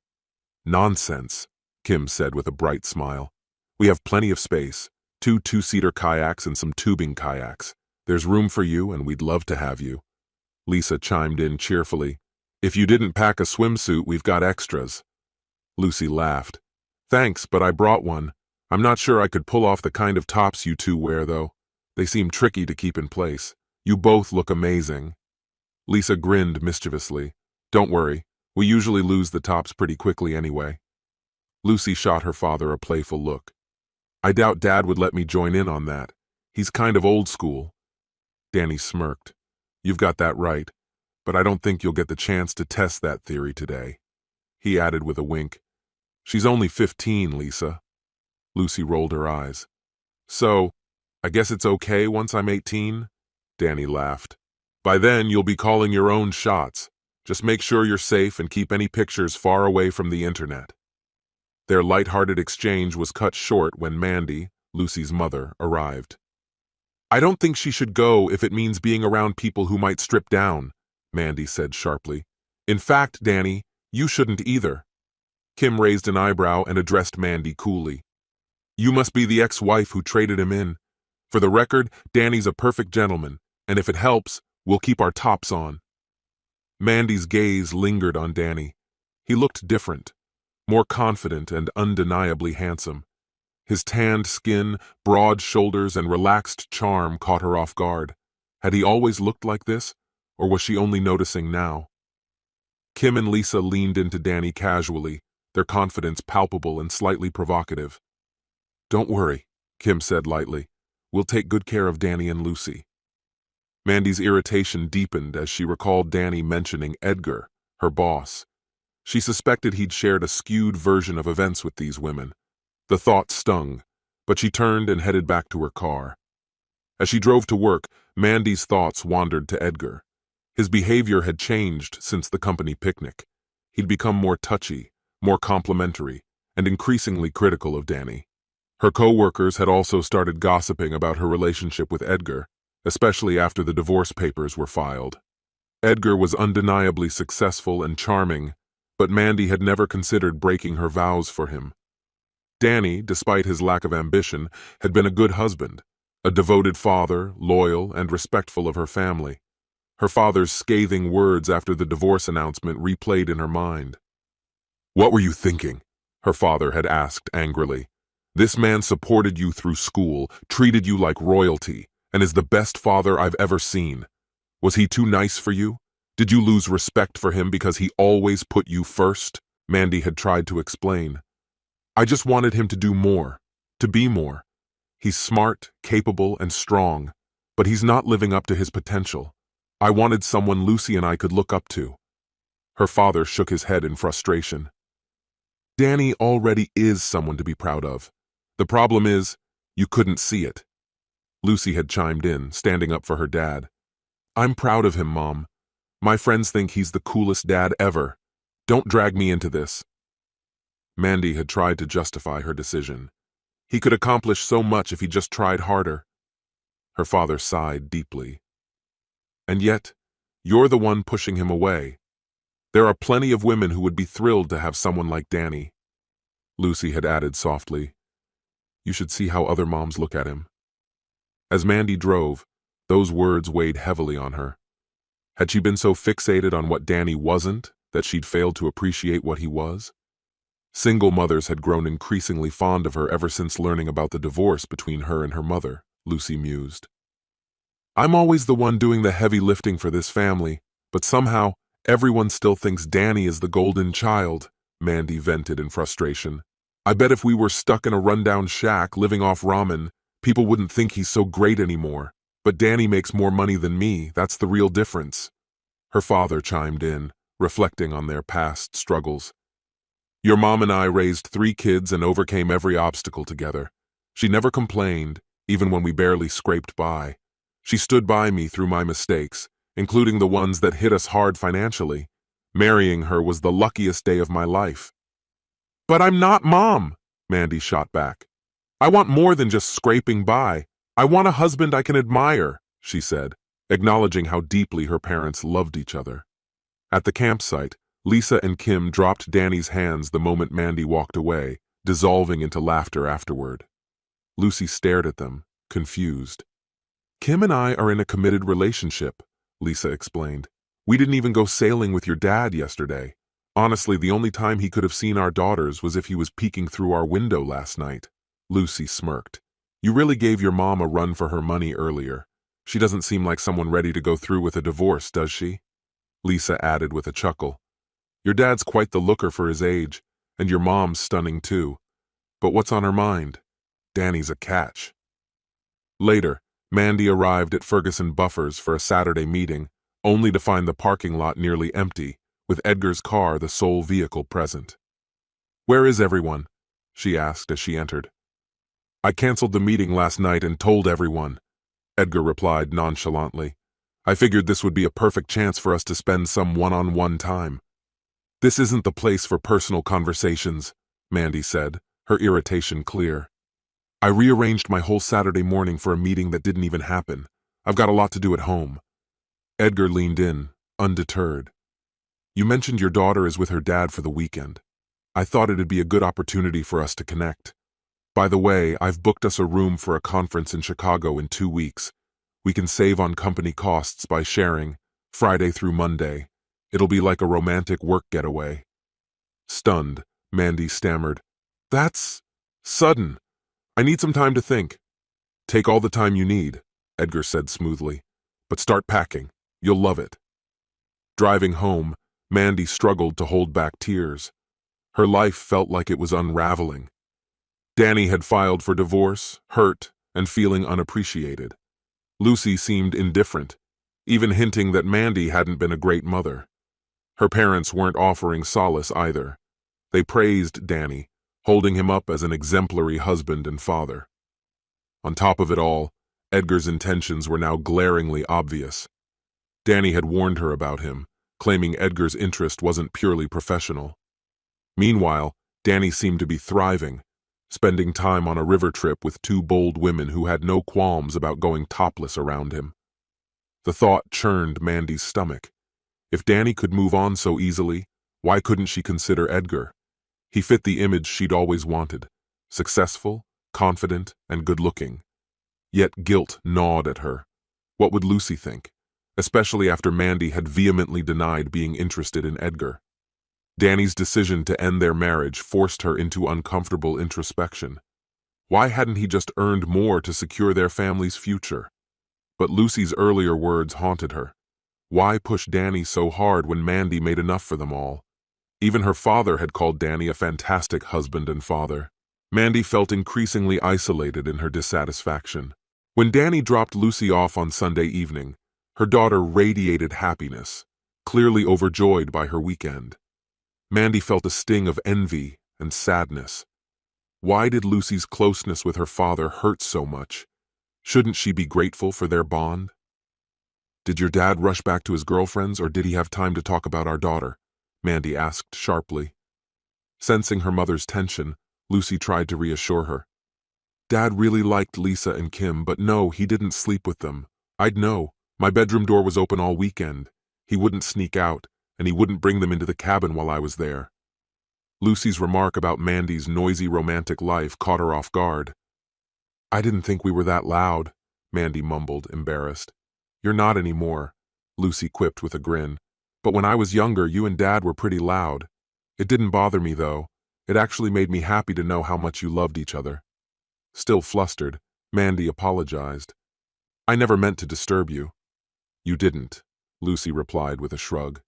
"Nonsense," Kim said with a bright smile. "We have plenty of space, 2 two-seater kayaks and some tubing kayaks. There's room for you and we'd love to have you." Lisa chimed in cheerfully. "If you didn't pack a swimsuit, we've got extras." Lucy laughed. "Thanks, but I brought one. I'm not sure I could pull off the kind of tops you two wear, though. They seem tricky to keep in place. You both look amazing. Lisa grinned mischievously. Don't worry, we usually lose the tops pretty quickly anyway. Lucy shot her father a playful look. I doubt Dad would let me join in on that. He's kind of old school. Danny smirked. You've got that right, but I don't think you'll get the chance to test that theory today. He added with a wink. She's only 15, Lisa. Lucy rolled her eyes. So, I guess it's okay once I'm 18? Danny laughed. By then, you'll be calling your own shots. Just make sure you're safe and keep any pictures far away from the internet. Their light-hearted exchange was cut short when Mandy, Lucy's mother, arrived. I don't think she should go if it means being around people who might strip down, Mandy said sharply. In fact, Danny, you shouldn't either. Kim raised an eyebrow and addressed Mandy coolly. You must be the ex-wife who traded him in. For the record, Danny's a perfect gentleman, and if it helps, we'll keep our tops on. Mandy's gaze lingered on Danny. He looked different, more confident and undeniably handsome. His tanned skin, broad shoulders, and relaxed charm caught her off guard. Had he always looked like this, or was she only noticing now? Kim and Lisa leaned into Danny casually, their confidence palpable and slightly provocative. Don't worry, Kim said lightly. We'll take good care of Danny and Lucy. Mandy's irritation deepened as she recalled Danny mentioning Edgar, her boss. She suspected he'd shared a skewed version of events with these women. The thought stung, but she turned and headed back to her car. As she drove to work, Mandy's thoughts wandered to Edgar. His behavior had changed since the company picnic. He'd become more touchy, more complimentary, and increasingly critical of Danny. Her co-workers had also started gossiping about her relationship with Edgar, especially after the divorce papers were filed. Edgar was undeniably successful and charming, but Mandy had never considered breaking her vows for him. Danny, despite his lack of ambition, had been a good husband, a devoted father, loyal and respectful of her family. Her father's scathing words after the divorce announcement replayed in her mind. What were you thinking? Her father had asked angrily. This man supported you through school, treated you like royalty, and is the best father I've ever seen. Was he too nice for you? Did you lose respect for him because he always put you first? Mandy had tried to explain. I just wanted him to do more, to be more. He's smart, capable, and strong, but he's not living up to his potential. I wanted someone Lucy and I could look up to. Her father shook his head in frustration. Danny already is someone to be proud of. The problem is, you couldn't see it. Lucy had chimed in, standing up for her dad. I'm proud of him, Mom. My friends think he's the coolest dad ever. Don't drag me into this. Mandy had tried to justify her decision. He could accomplish so much if he just tried harder. Her father sighed deeply. And yet, you're the one pushing him away. There are plenty of women who would be thrilled to have someone like Danny. Lucy had added softly. You should see how other moms look at him. As Mandy drove, those words weighed heavily on her. Had she been so fixated on what Danny wasn't that she'd failed to appreciate what he was? Single mothers had grown increasingly fond of her ever since learning about the divorce between her and her mother, Lucy mused. I'm always the one doing the heavy lifting for this family, but somehow everyone still thinks Danny is the golden child, Mandy vented in frustration. I bet if we were stuck in a rundown shack living off ramen, people wouldn't think he's so great anymore. But Danny makes more money than me, that's the real difference. Her father chimed in, reflecting on their past struggles. Your mom and I raised 3 kids and overcame every obstacle together. She never complained, even when we barely scraped by. She stood by me through my mistakes, including the ones that hit us hard financially. Marrying her was the luckiest day of my life. But I'm not Mom, Mandy shot back. I want more than just scraping by. I want a husband I can admire, she said, acknowledging how deeply her parents loved each other. At the campsite, Lisa and Kim dropped Danny's hands the moment Mandy walked away, dissolving into laughter afterward. Lucy stared at them, confused. Kim and I are in a committed relationship, Lisa explained. We didn't even go sailing with your dad yesterday. Honestly, the only time he could have seen our daughters was if he was peeking through our window last night. Lucy smirked. You really gave your mom a run for her money earlier. She doesn't seem like someone ready to go through with a divorce, does she? Lisa added with a chuckle. Your dad's quite the looker for his age, and your mom's stunning too. But what's on her mind? Danny's a catch. Later, Mandy arrived at Ferguson Buffers for a Saturday meeting, only to find the parking lot nearly empty, with Edgar's car the sole vehicle present. Where is everyone? She asked as she entered. I canceled the meeting last night and told everyone, Edgar replied nonchalantly. I figured this would be a perfect chance for us to spend some one-on-one time. This isn't the place for personal conversations, Mandy said, her irritation clear. I rearranged my whole Saturday morning for a meeting that didn't even happen. I've got a lot to do at home. Edgar leaned in, undeterred. You mentioned your daughter is with her dad for the weekend. I thought it'd be a good opportunity for us to connect. By the way, I've booked us a room for a conference in Chicago in 2 weeks. We can save on company costs by sharing, Friday through Monday. It'll be like a romantic work getaway. Stunned, Mandy stammered. That's sudden. I need some time to think. Take all the time you need, Edgar said smoothly. But start packing. You'll love it. Driving home, Mandy struggled to hold back tears. Her life felt like it was unraveling. Danny had filed for divorce, hurt, and feeling unappreciated. Lucy seemed indifferent, even hinting that Mandy hadn't been a great mother. Her parents weren't offering solace either. They praised Danny, holding him up as an exemplary husband and father. On top of it all, Edgar's intentions were now glaringly obvious. Danny had warned her about him, claiming Edgar's interest wasn't purely professional. Meanwhile, Danny seemed to be thriving, spending time on a river trip with 2 bold women who had no qualms about going topless around him. The thought churned Mandy's stomach. If Danny could move on so easily, why couldn't she consider Edgar? He fit the image she'd always wanted, successful, confident, and good-looking. Yet guilt gnawed at her. What would Lucy think, especially after Mandy had vehemently denied being interested in Edgar? Danny's decision to end their marriage forced her into uncomfortable introspection. Why hadn't he just earned more to secure their family's future? But Lucy's earlier words haunted her. Why push Danny so hard when Mandy made enough for them all? Even her father had called Danny a fantastic husband and father. Mandy felt increasingly isolated in her dissatisfaction. When Danny dropped Lucy off on Sunday evening, her daughter radiated happiness, clearly overjoyed by her weekend. Mandy felt a sting of envy and sadness. Why did Lucy's closeness with her father hurt so much? Shouldn't she be grateful for their bond? Did your dad rush back to his girlfriends, or did he have time to talk about our daughter? Mandy asked sharply. Sensing her mother's tension, Lucy tried to reassure her. Dad really liked Lisa and Kim, but no, he didn't sleep with them. I'd know. My bedroom door was open all weekend. He wouldn't sneak out, and he wouldn't bring them into the cabin while I was there. Lucy's remark about Mandy's noisy romantic life caught her off guard. I didn't think we were that loud, Mandy mumbled, embarrassed. You're not anymore, Lucy quipped with a grin. But when I was younger, you and Dad were pretty loud. It didn't bother me, though. It actually made me happy to know how much you loved each other. Still flustered, Mandy apologized. I never meant to disturb you. You didn't, Lucy replied with a shrug.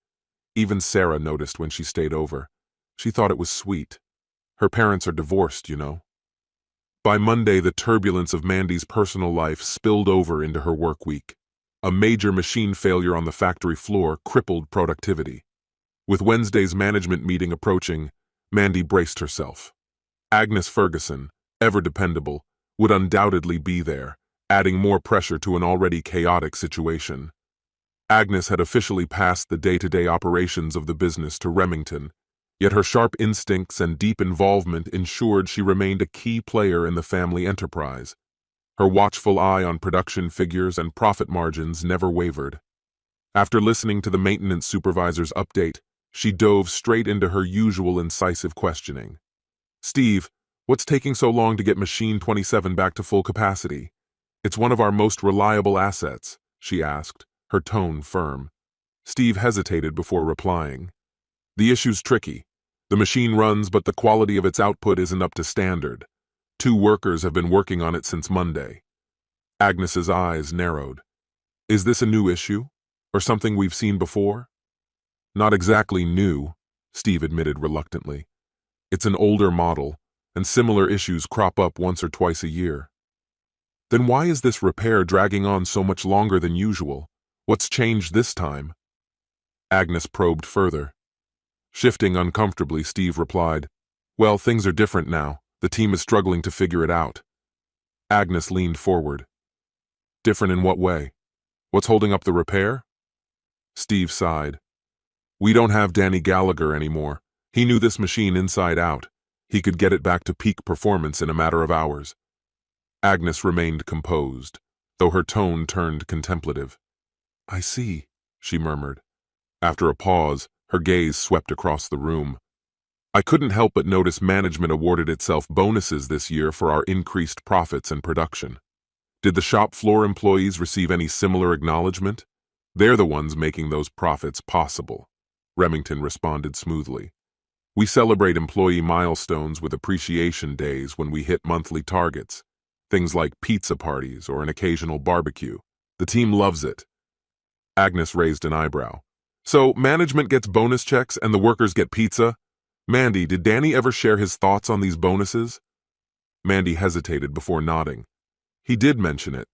Even Sarah noticed when she stayed over. She thought it was sweet. Her parents are divorced, you know. By Monday, the turbulence of Mandy's personal life spilled over into her work week. A major machine failure on the factory floor crippled productivity. With Wednesday's management meeting approaching, Mandy braced herself. Agnes Ferguson, ever dependable, would undoubtedly be there, adding more pressure to an already chaotic situation. Agnes had officially passed the day-to-day operations of the business to Remington, yet her sharp instincts and deep involvement ensured she remained a key player in the family enterprise. Her watchful eye on production figures and profit margins never wavered. After listening to the maintenance supervisor's update, she dove straight into her usual incisive questioning. Steve, what's taking so long to get Machine 27 back to full capacity? It's one of our most reliable assets, she asked, her tone firm. Steve hesitated before replying. The issue's tricky. The machine runs, but the quality of its output isn't up to standard. 2 workers have been working on it since Monday. Agnes's eyes narrowed. Is this a new issue? Or something we've seen before? Not exactly new, Steve admitted reluctantly. It's an older model, and similar issues crop up once or twice a year. Then why is this repair dragging on so much longer than usual? What's changed this time? Agnes probed further. Shifting uncomfortably, Steve replied, Well, things are different now. The team is struggling to figure it out. Agnes leaned forward. Different in what way? What's holding up the repair? Steve sighed. We don't have Danny Gallagher anymore. He knew this machine inside out. He could get it back to peak performance in a matter of hours. Agnes remained composed, though her tone turned contemplative. I see, she murmured. After a pause, her gaze swept across the room. I couldn't help but notice management awarded itself bonuses this year for our increased profits and production. Did the shop floor employees receive any similar acknowledgement? They're the ones making those profits possible, Remington responded smoothly. We celebrate employee milestones with appreciation days when we hit monthly targets, things like pizza parties or an occasional barbecue. The team loves it. Agnes raised an eyebrow. So management gets bonus checks and the workers get pizza? Mandy, did Danny ever share his thoughts on these bonuses? Mandy hesitated before nodding. He did mention it.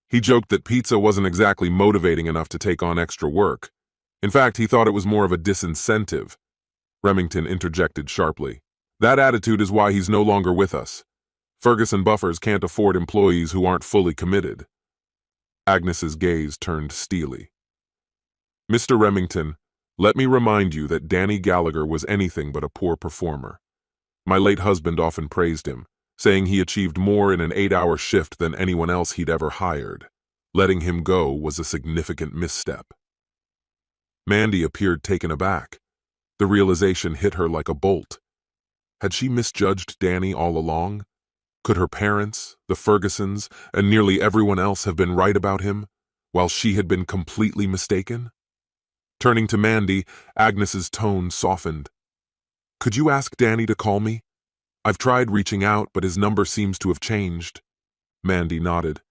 He joked that pizza wasn't exactly motivating enough to take on extra work. In fact, he thought it was more of a disincentive. Remington interjected sharply. That attitude is why he's no longer with us. Ferguson Buffers can't afford employees who aren't fully committed. Agnes's gaze turned steely. Mr. Remington, let me remind you that Danny Gallagher was anything but a poor performer. My late husband often praised him, saying he achieved more in an 8-hour shift than anyone else he'd ever hired. Letting him go was a significant misstep. Mandy appeared taken aback. The realization hit her like a bolt. Had she misjudged Danny all along? Could her parents, the Fergusons, and nearly everyone else have been right about him, while she had been completely mistaken? Turning to Mandy, Agnes's tone softened. Could you ask Danny to call me? I've tried reaching out, but his number seems to have changed. Mandy nodded.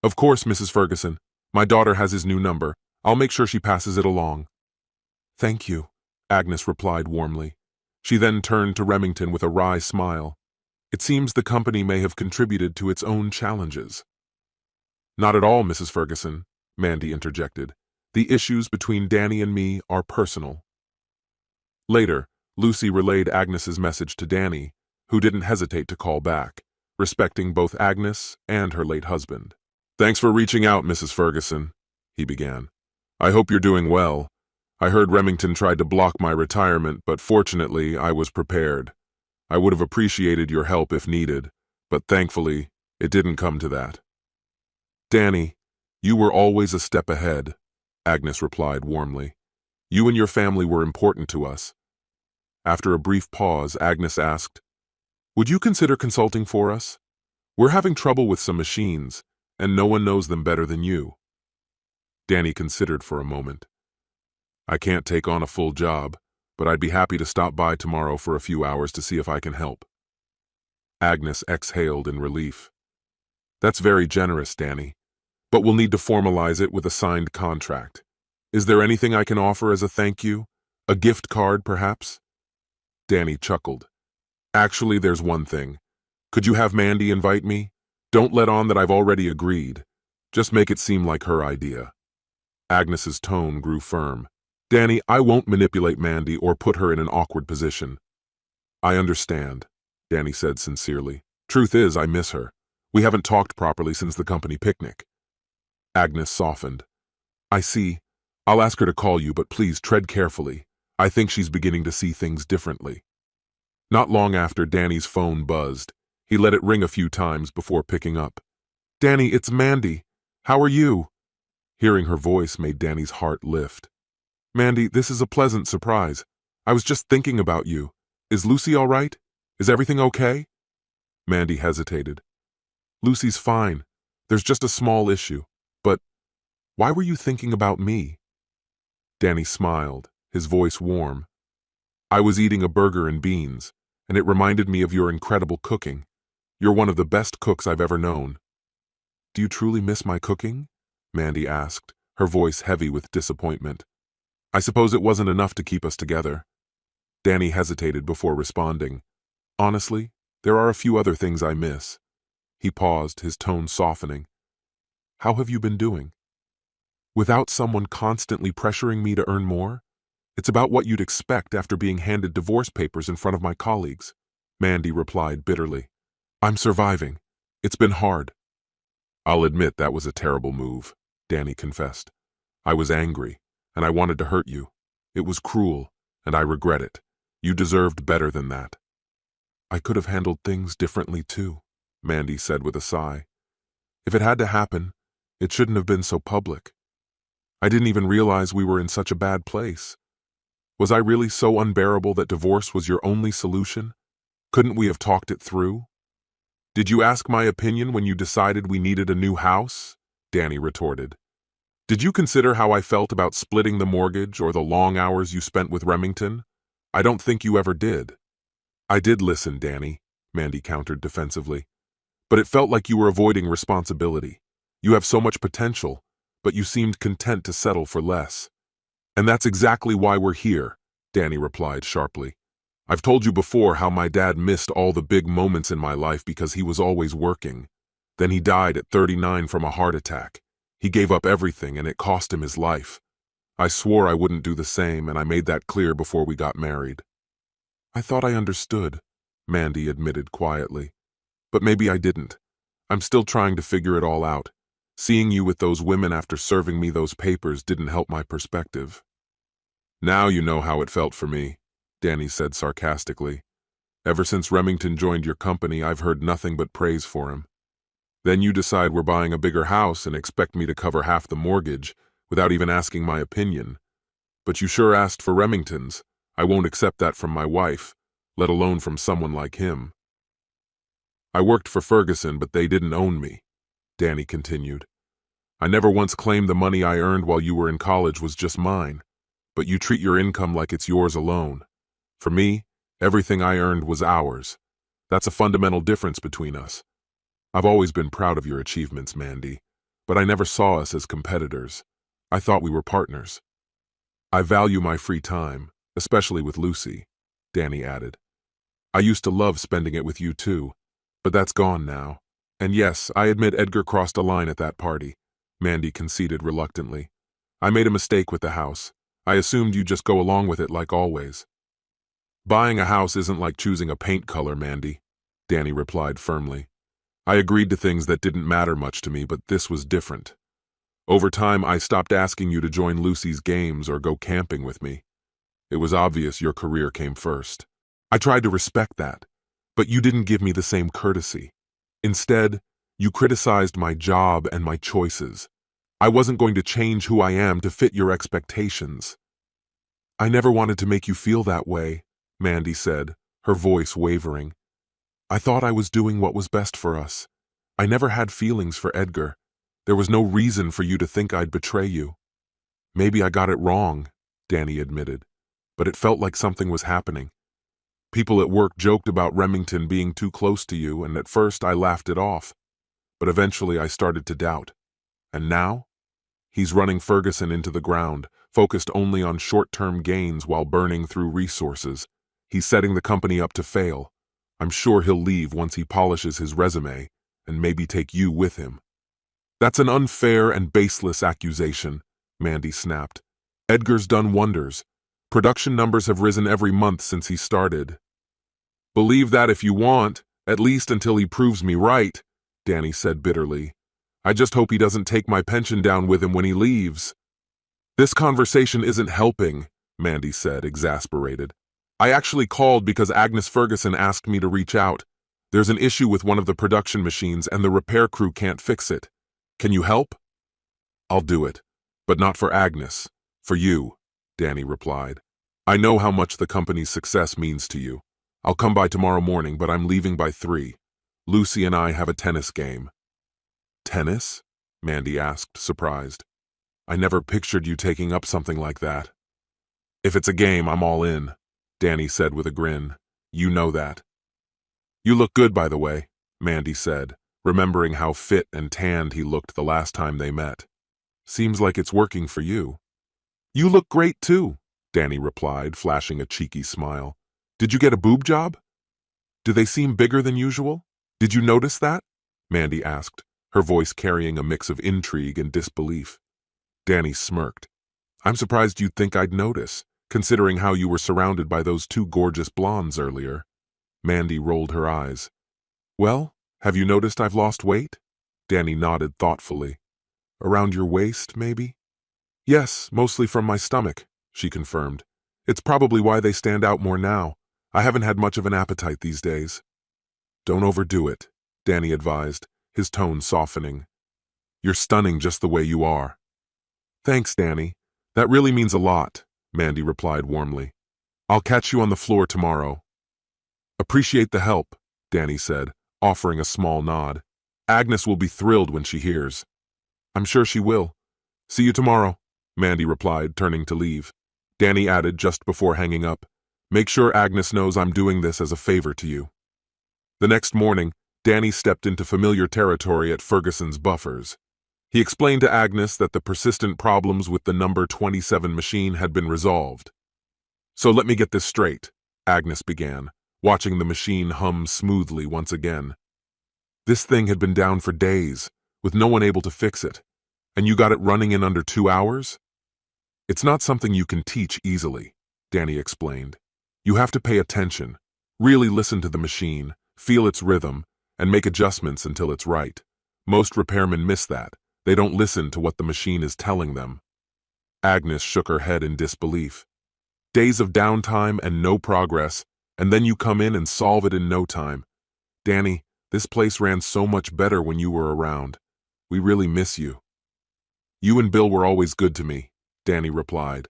Of course, Mrs. Ferguson. My daughter has his new number. I'll make sure she passes it along. Thank you, Agnes replied warmly. She then turned to Remington with a wry smile. It seems the company may have contributed to its own challenges. Not at all, Mrs. Ferguson, Mandy interjected. The issues between Danny and me are personal. Later, Lucy relayed Agnes's message to Danny, who didn't hesitate to call back, respecting both Agnes and her late husband. Thanks for reaching out, Mrs. Ferguson, he began. I hope you're doing well. I heard Remington tried to block my retirement, but fortunately, I was prepared. I would have appreciated your help if needed, but thankfully, it didn't come to that. Danny, you were always a step ahead, Agnes replied warmly. You and your family were important to us. After a brief pause, Agnes asked, Would you consider consulting for us? We're having trouble with some machines, and no one knows them better than you. Danny considered for a moment. I can't take on a full job, but I'd be happy to stop by tomorrow for a few hours to see if I can help. Agnes exhaled in relief. That's very generous, Danny, but we'll need to formalize it with a signed contract. Is there anything I can offer as a thank you? A gift card, perhaps? Danny chuckled. Actually, there's one thing. Could you have Mandy invite me? Don't let on that I've already agreed. Just make it seem like her idea. Agnes's tone grew firm. Danny, I won't manipulate Mandy or put her in an awkward position. I understand, Danny said sincerely. Truth is, I miss her. We haven't talked properly since the company picnic. Agnes softened. I see. I'll ask her to call you, but please tread carefully. I think she's beginning to see things differently. Not long after, Danny's phone buzzed. He let it ring a few times before picking up. Danny, it's Mandy. How are you? Hearing her voice made Danny's heart lift. Mandy, this is a pleasant surprise. I was just thinking about you. Is Lucy all right? Is everything okay? Mandy hesitated. Lucy's fine. There's just a small issue. But why were you thinking about me? Danny smiled, his voice warm. I was eating a burger and beans, and it reminded me of your incredible cooking. You're one of the best cooks I've ever known." "Do you truly miss my cooking?" Mandy asked, her voice heavy with disappointment. "I suppose it wasn't enough to keep us together." Danny hesitated before responding. "Honestly, there are a few other things I miss." He paused, his tone softening. "How have you been doing?" "Without someone constantly pressuring me to earn more? It's about what you'd expect after being handed divorce papers in front of my colleagues," Mandy replied bitterly. "I'm surviving. It's been hard." "I'll admit that was a terrible move," Danny confessed. "I was angry, and I wanted to hurt you. It was cruel, and I regret it. You deserved better than that." "I could have handled things differently too," Mandy said with a sigh. "If it had to happen, it shouldn't have been so public. I didn't even realize we were in such a bad place. Was I really so unbearable that divorce was your only solution? Couldn't we have talked it through?" "Did you ask my opinion when you decided we needed a new house?" Danny retorted. "Did you consider how I felt about splitting the mortgage or the long hours you spent with Remington? I don't think you ever did." "I did listen, Danny," Mandy countered defensively. "But it felt like you were avoiding responsibility. You have so much potential, but you seemed content to settle for less." "And that's exactly why we're here," Danny replied sharply. "I've told you before how my dad missed all the big moments in my life because he was always working. Then he died at 39 from a heart attack. He gave up everything and it cost him his life. I swore I wouldn't do the same, and I made that clear before we got married." "I thought I understood," Mandy admitted quietly. "But maybe I didn't. I'm still trying to figure it all out. Seeing you with those women after serving me those papers didn't help my perspective." "Now you know how it felt for me," Danny said sarcastically. "Ever since Remington joined your company, I've heard nothing but praise for him. Then you decide we're buying a bigger house and expect me to cover half the mortgage without even asking my opinion. But you sure asked for Remington's. I won't accept that from my wife, let alone from someone like him." "I worked for Ferguson, but they didn't own me," Danny continued. "I never once claimed the money I earned while you were in college was just mine, but you treat your income like it's yours alone. For me, everything I earned was ours. That's a fundamental difference between us. I've always been proud of your achievements, Mandy, but I never saw us as competitors. I thought we were partners." "I value my free time, especially with Lucy," Danny added. "I used to love spending it with you too, but that's gone now. And yes, I admit Edgar crossed a line at that party," Mandy conceded reluctantly. "I made a mistake with the house. I assumed you'd just go along with it like always." "Buying a house isn't like choosing a paint color, Mandy," Danny replied firmly. "I agreed to things that didn't matter much to me, but this was different. Over time, I stopped asking you to join Lucy's games or go camping with me. It was obvious your career came first. I tried to respect that, but you didn't give me the same courtesy. Instead, you criticized my job and my choices. I wasn't going to change who I am to fit your expectations." "I never wanted to make you feel that way," Mandy said, her voice wavering. "I thought I was doing what was best for us. I never had feelings for Edgar. There was no reason for you to think I'd betray you." "Maybe I got it wrong," Danny admitted, "but it felt like something was happening. People at work joked about Remington being too close to you, and at first I laughed it off. But eventually I started to doubt. And now? He's running Ferguson into the ground, focused only on short-term gains while burning through resources. He's setting the company up to fail. I'm sure he'll leave once he polishes his resume, and maybe take you with him." "That's an unfair and baseless accusation," Mandy snapped. "Edgar's done wonders. Production numbers have risen every month since he started." "Believe that if you want, at least until he proves me right," Danny said bitterly. "I just hope he doesn't take my pension down with him when he leaves." "This conversation isn't helping," Mandy said, exasperated. "I actually called because Agnes Ferguson asked me to reach out. There's an issue with one of the production machines and the repair crew can't fix it. Can you help?" "I'll do it, but not for Agnes. For you," Danny replied. "I know how much the company's success means to you. I'll come by tomorrow morning, but I'm leaving by 3. Lucy and I have a tennis game." "Tennis?" Mandy asked, surprised. "I never pictured you taking up something like that." "If it's a game, I'm all in," Danny said with a grin. "You know that." "You look good, by the way. Mandy said, remembering how fit and tanned he looked the last time they met. Seems like it's working for you. You look great too, Danny replied, flashing a cheeky smile. Did you get a boob job? Do they seem bigger than usual? Did you notice that? Mandy asked, her voice carrying a mix of intrigue and disbelief. Danny smirked. I'm surprised you'd think I'd notice, considering how you were surrounded by those two gorgeous blondes earlier. Mandy rolled her eyes. Well, have you noticed I've lost weight? Danny nodded thoughtfully. Around your waist, maybe? Yes, mostly from my stomach, she confirmed. It's probably why they stand out more now. I haven't had much of an appetite these days. Don't overdo it, Danny advised, his tone softening. You're stunning just the way you are. Thanks, Danny. That really means a lot, Mandy replied warmly. I'll catch you on the floor tomorrow. Appreciate the help, Danny said, offering a small nod. Agnes will be thrilled when she hears. I'm sure she will. See you tomorrow, Mandy replied, turning to leave. Danny added just before hanging up, Make sure Agnes knows I'm doing this as a favor to you. The next morning, Danny stepped into familiar territory at Ferguson's Buffers. He explained to Agnes that the persistent problems with the number 27 machine had been resolved. So let me get this straight, Agnes began, watching the machine hum smoothly once again. This thing had been down for days, with no one able to fix it, and you got it running in under 2 hours? It's not something you can teach easily, Danny explained. You have to pay attention, really listen to the machine, feel its rhythm, and make adjustments until it's right. Most repairmen miss that. They don't listen to what the machine is telling them. Agnes shook her head in disbelief. Days of downtime and no progress, and then you come in and solve it in no time. Danny, this place ran so much better when you were around. We really miss you. You and Bill were always good to me, Danny replied.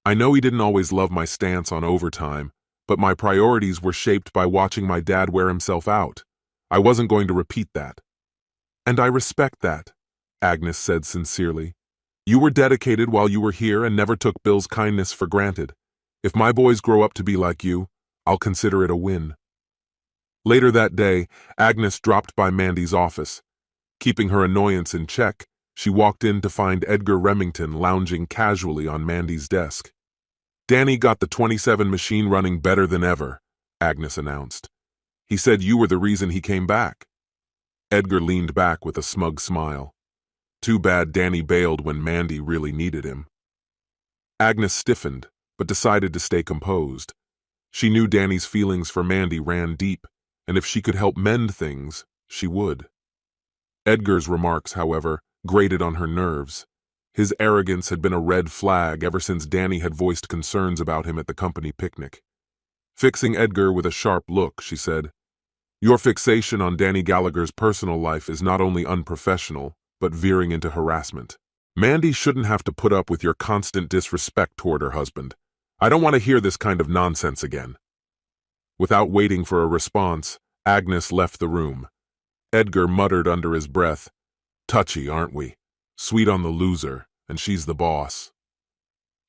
I know he didn't always love my stance on overtime, but my priorities were shaped by watching my dad wear himself out. I wasn't going to repeat that. And I respect that, Agnes said sincerely. You were dedicated while you were here and never took Bill's kindness for granted. If my boys grow up to be like you, I'll consider it a win. Later that day, Agnes dropped by Mandy's office. Keeping her annoyance in check, she walked in to find Edgar Remington lounging casually on Mandy's desk. Danny got the 27 machine running better than ever, Agnes announced. He said you were the reason he came back. Edgar leaned back with a smug smile. Too bad Danny bailed when Mandy really needed him. Agnes stiffened, but decided to stay composed. She knew Danny's feelings for Mandy ran deep, and if she could help mend things, she would. Edgar's remarks, however, grated on her nerves. His arrogance had been a red flag ever since Danny had voiced concerns about him at the company picnic. Fixing Edgar with a sharp look, she said, Your fixation on Danny Gallagher's personal life is not only unprofessional, but veering into harassment. Mandy shouldn't have to put up with your constant disrespect toward her husband. I don't want to hear this kind of nonsense again. Without waiting for a response, Agnes left the room. Edgar muttered under his breath, Touchy, aren't we? Sweet on the loser, and she's the boss.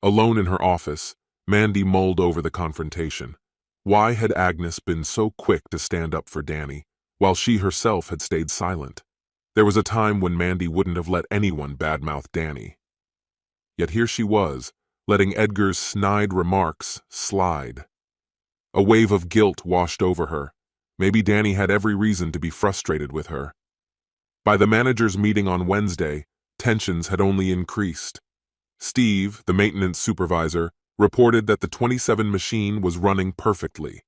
Alone in her office, Mandy mulled over the confrontation. Why had Agnes been so quick to stand up for Danny, while she herself had stayed silent? There was a time when Mandy wouldn't have let anyone badmouth Danny. Yet here she was, letting Edgar's snide remarks slide. A wave of guilt washed over her. Maybe Danny had every reason to be frustrated with her. By the managers' meeting on Wednesday, tensions had only increased. Steve, the maintenance supervisor, reported that the 27 machine was running perfectly.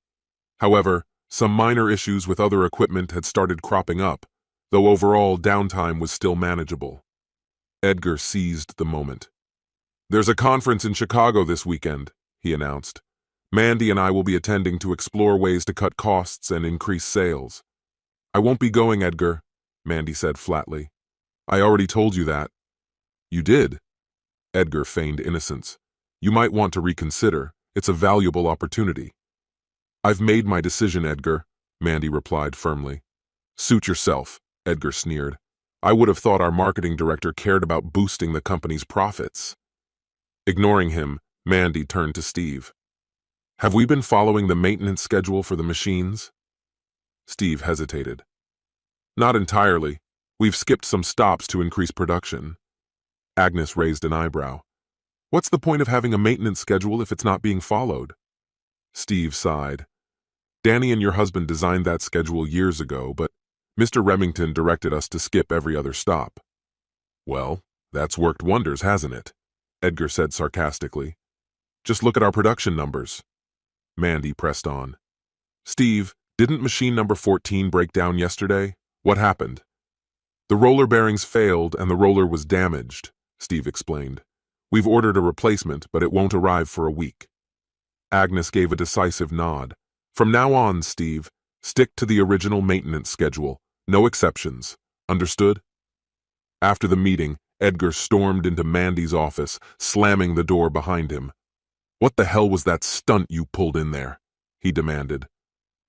However, some minor issues with other equipment had started cropping up, though overall downtime was still manageable. Edgar seized the moment. There's a conference in Chicago this weekend, he announced. Mandy and I will be attending to explore ways to cut costs and increase sales. I won't be going, Edgar, Mandy said flatly. I already told you that. You did? Edgar feigned innocence. You might want to reconsider. It's a valuable opportunity. I've made my decision, Edgar, Mandy replied firmly. Suit yourself, Edgar sneered. I would have thought our marketing director cared about boosting the company's profits. Ignoring him, Mandy turned to Steve. Have we been following the maintenance schedule for the machines? Steve hesitated. Not entirely. We've skipped some stops to increase production. Agnes raised an eyebrow. What's the point of having a maintenance schedule if it's not being followed? Steve sighed. Danny and your husband designed that schedule years ago, but Mr. Remington directed us to skip every other stop. Well, that's worked wonders, hasn't it? Edgar said sarcastically. Just look at our production numbers. Mandy pressed on. Steve, didn't machine number 14 break down yesterday? What happened? The roller bearings failed and the roller was damaged, Steve explained. We've ordered a replacement, but it won't arrive for a week. Agnes gave a decisive nod. From now on, Steve, stick to the original maintenance schedule. No exceptions. Understood? After the meeting, Edgar stormed into Mandy's office, slamming the door behind him. What the hell was that stunt you pulled in there? He demanded.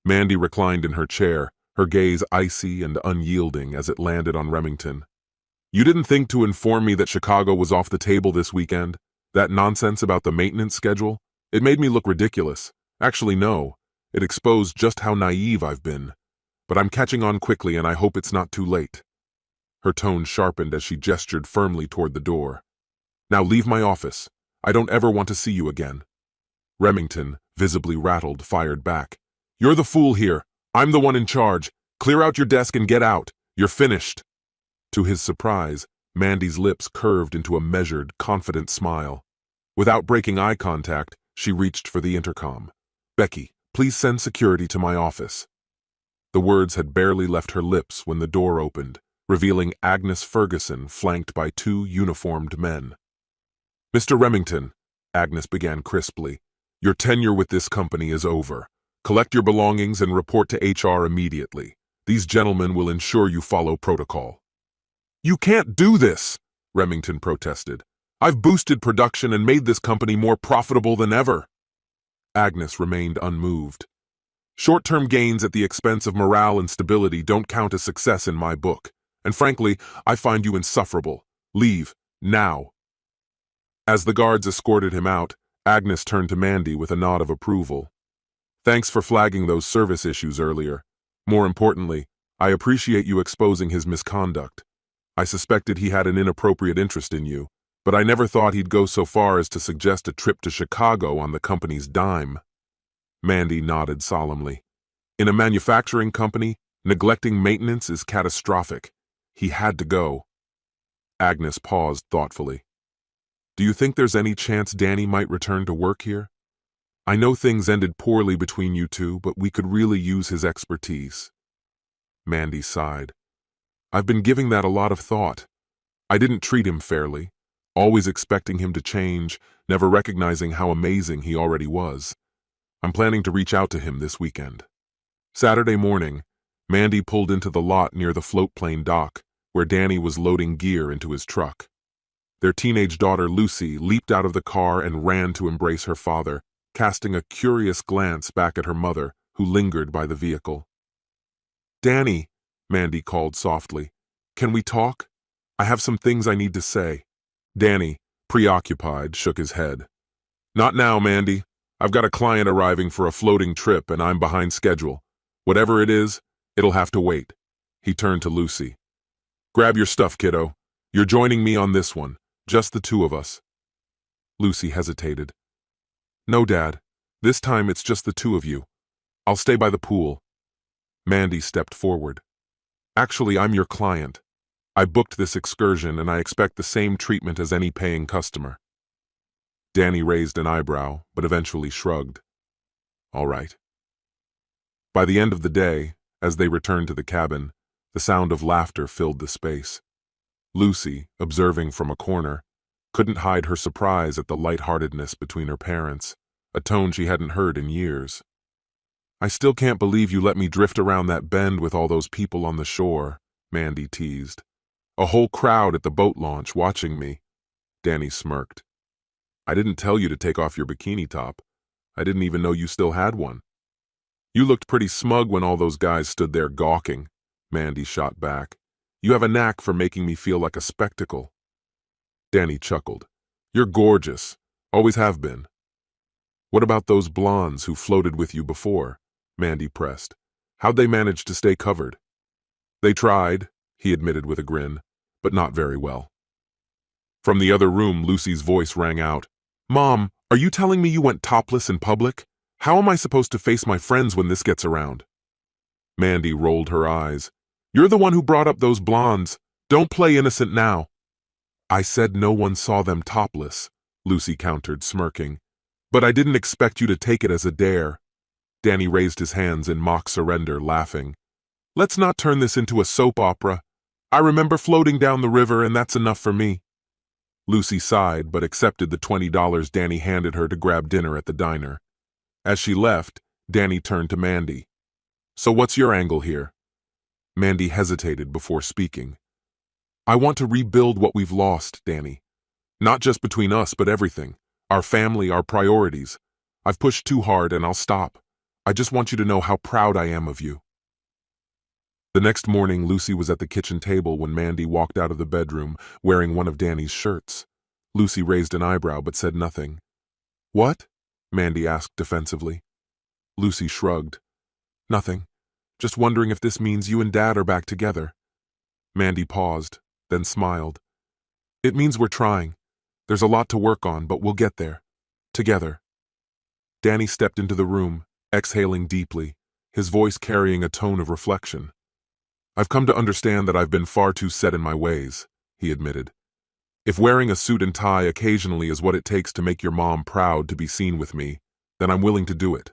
Mandy reclined in her chair, her gaze icy and unyielding as it landed on Remington. You didn't think to inform me that Chicago was off the table this weekend? That nonsense about the maintenance schedule? It made me look ridiculous. Actually, no. It exposed just how naive I've been. But I'm catching on quickly and I hope it's not too late. Her tone sharpened as she gestured firmly toward the door. Now leave my office. I don't ever want to see you again. Remington, visibly rattled, fired back. You're the fool here. I'm the one in charge. Clear out your desk and get out. You're finished. To his surprise, Mandy's lips curved into a measured, confident smile. Without breaking eye contact, she reached for the intercom. Becky, please send security to my office. The words had barely left her lips when the door opened, revealing Agnes Ferguson flanked by two uniformed men. Mr. Remington, Agnes began crisply, your tenure with this company is over. Collect your belongings and report to HR immediately. These gentlemen will ensure you follow protocol. You can't do this, Remington protested. I've boosted production and made this company more profitable than ever. Agnes remained unmoved. Short-term gains at the expense of morale and stability don't count as success in my book. And frankly, I find you insufferable. Leave, now. As the guards escorted him out, Agnes turned to Mandy with a nod of approval. Thanks for flagging those service issues earlier. More importantly, I appreciate you exposing his misconduct. I suspected he had an inappropriate interest in you, but I never thought he'd go so far as to suggest a trip to Chicago on the company's dime. Mandy nodded solemnly. In a manufacturing company, neglecting maintenance is catastrophic. He had to go. Agnes paused thoughtfully. Do you think there's any chance Danny might return to work here? I know things ended poorly between you two, but we could really use his expertise. Mandy sighed. I've been giving that a lot of thought. I didn't treat him fairly, always expecting him to change, never recognizing how amazing he already was. I'm planning to reach out to him this weekend. Saturday morning, Mandy pulled into the lot near the float plane dock, where Danny was loading gear into his truck. Their teenage daughter Lucy leaped out of the car and ran to embrace her father, casting a curious glance back at her mother, who lingered by the vehicle. Danny, Mandy called softly, can we talk? I have some things I need to say. Danny, preoccupied, shook his head. Not now, Mandy. I've got a client arriving for a floating trip and I'm behind schedule. Whatever it is, it'll have to wait. He turned to Lucy. Grab your stuff, kiddo. You're joining me on this one, just the two of us. Lucy hesitated. No, Dad. This time it's just the two of you. I'll stay by the pool. Mandy stepped forward. Actually, I'm your client. I booked this excursion and I expect the same treatment as any paying customer. Danny raised an eyebrow, but eventually shrugged. All right. By the end of the day, as they returned to the cabin, the sound of laughter filled the space. Lucy, observing from a corner, couldn't hide her surprise at the lightheartedness between her parents, a tone she hadn't heard in years. I still can't believe you let me drift around that bend with all those people on the shore, Mandy teased. A whole crowd at the boat launch watching me. Danny smirked. I didn't tell you to take off your bikini top. I didn't even know you still had one. You looked pretty smug when all those guys stood there gawking, Mandy shot back. You have a knack for making me feel like a spectacle. Danny chuckled. You're gorgeous. Always have been. What about those blondes who floated with you before? Mandy pressed. How'd they manage to stay covered? They tried, he admitted with a grin, but not very well. From the other room, Lucy's voice rang out. Mom, are you telling me you went topless in public? How am I supposed to face my friends when this gets around? Mandy rolled her eyes. You're the one who brought up those blondes. Don't play innocent now. I said no one saw them topless, Lucy countered, smirking. But I didn't expect you to take it as a dare. Danny raised his hands in mock surrender, laughing. Let's not turn this into a soap opera. I remember floating down the river, and that's enough for me. Lucy sighed, but accepted the $20 Danny handed her to grab dinner at the diner. As she left, Danny turned to Mandy. So what's your angle here? Mandy hesitated before speaking. I want to rebuild what we've lost, Danny. Not just between us, but everything. Our family, our priorities. I've pushed too hard and I'll stop. I just want you to know how proud I am of you. The next morning, Lucy was at the kitchen table when Mandy walked out of the bedroom wearing one of Danny's shirts. Lucy raised an eyebrow but said nothing. What? Mandy asked defensively. Lucy shrugged. Nothing. Just wondering if this means you and Dad are back together. Mandy paused, then smiled. It means we're trying. There's a lot to work on, but we'll get there. Together. Danny stepped into the room, exhaling deeply, his voice carrying a tone of reflection. I've come to understand that I've been far too set in my ways, he admitted. If wearing a suit and tie occasionally is what it takes to make your mom proud to be seen with me, then I'm willing to do it.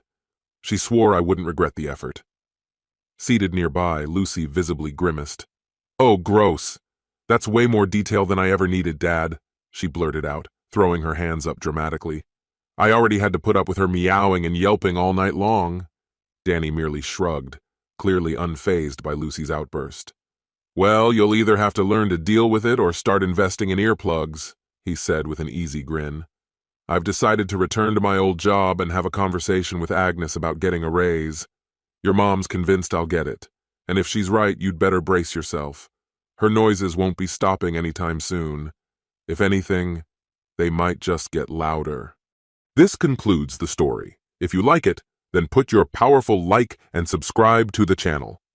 She swore I wouldn't regret the effort. Seated nearby, Lucy visibly grimaced. Oh, gross. That's way more detail than I ever needed, Dad, she blurted out, throwing her hands up dramatically. I already had to put up with her meowing and yelping all night long. Danny merely shrugged, clearly unfazed by Lucy's outburst. Well, you'll either have to learn to deal with it or start investing in earplugs, he said with an easy grin. I've decided to return to my old job and have a conversation with Agnes about getting a raise. Your mom's convinced I'll get it, and if she's right, you'd better brace yourself. Her noises won't be stopping anytime soon. If anything, they might just get louder. This concludes the story. If you like it, then put your powerful like and subscribe to the channel.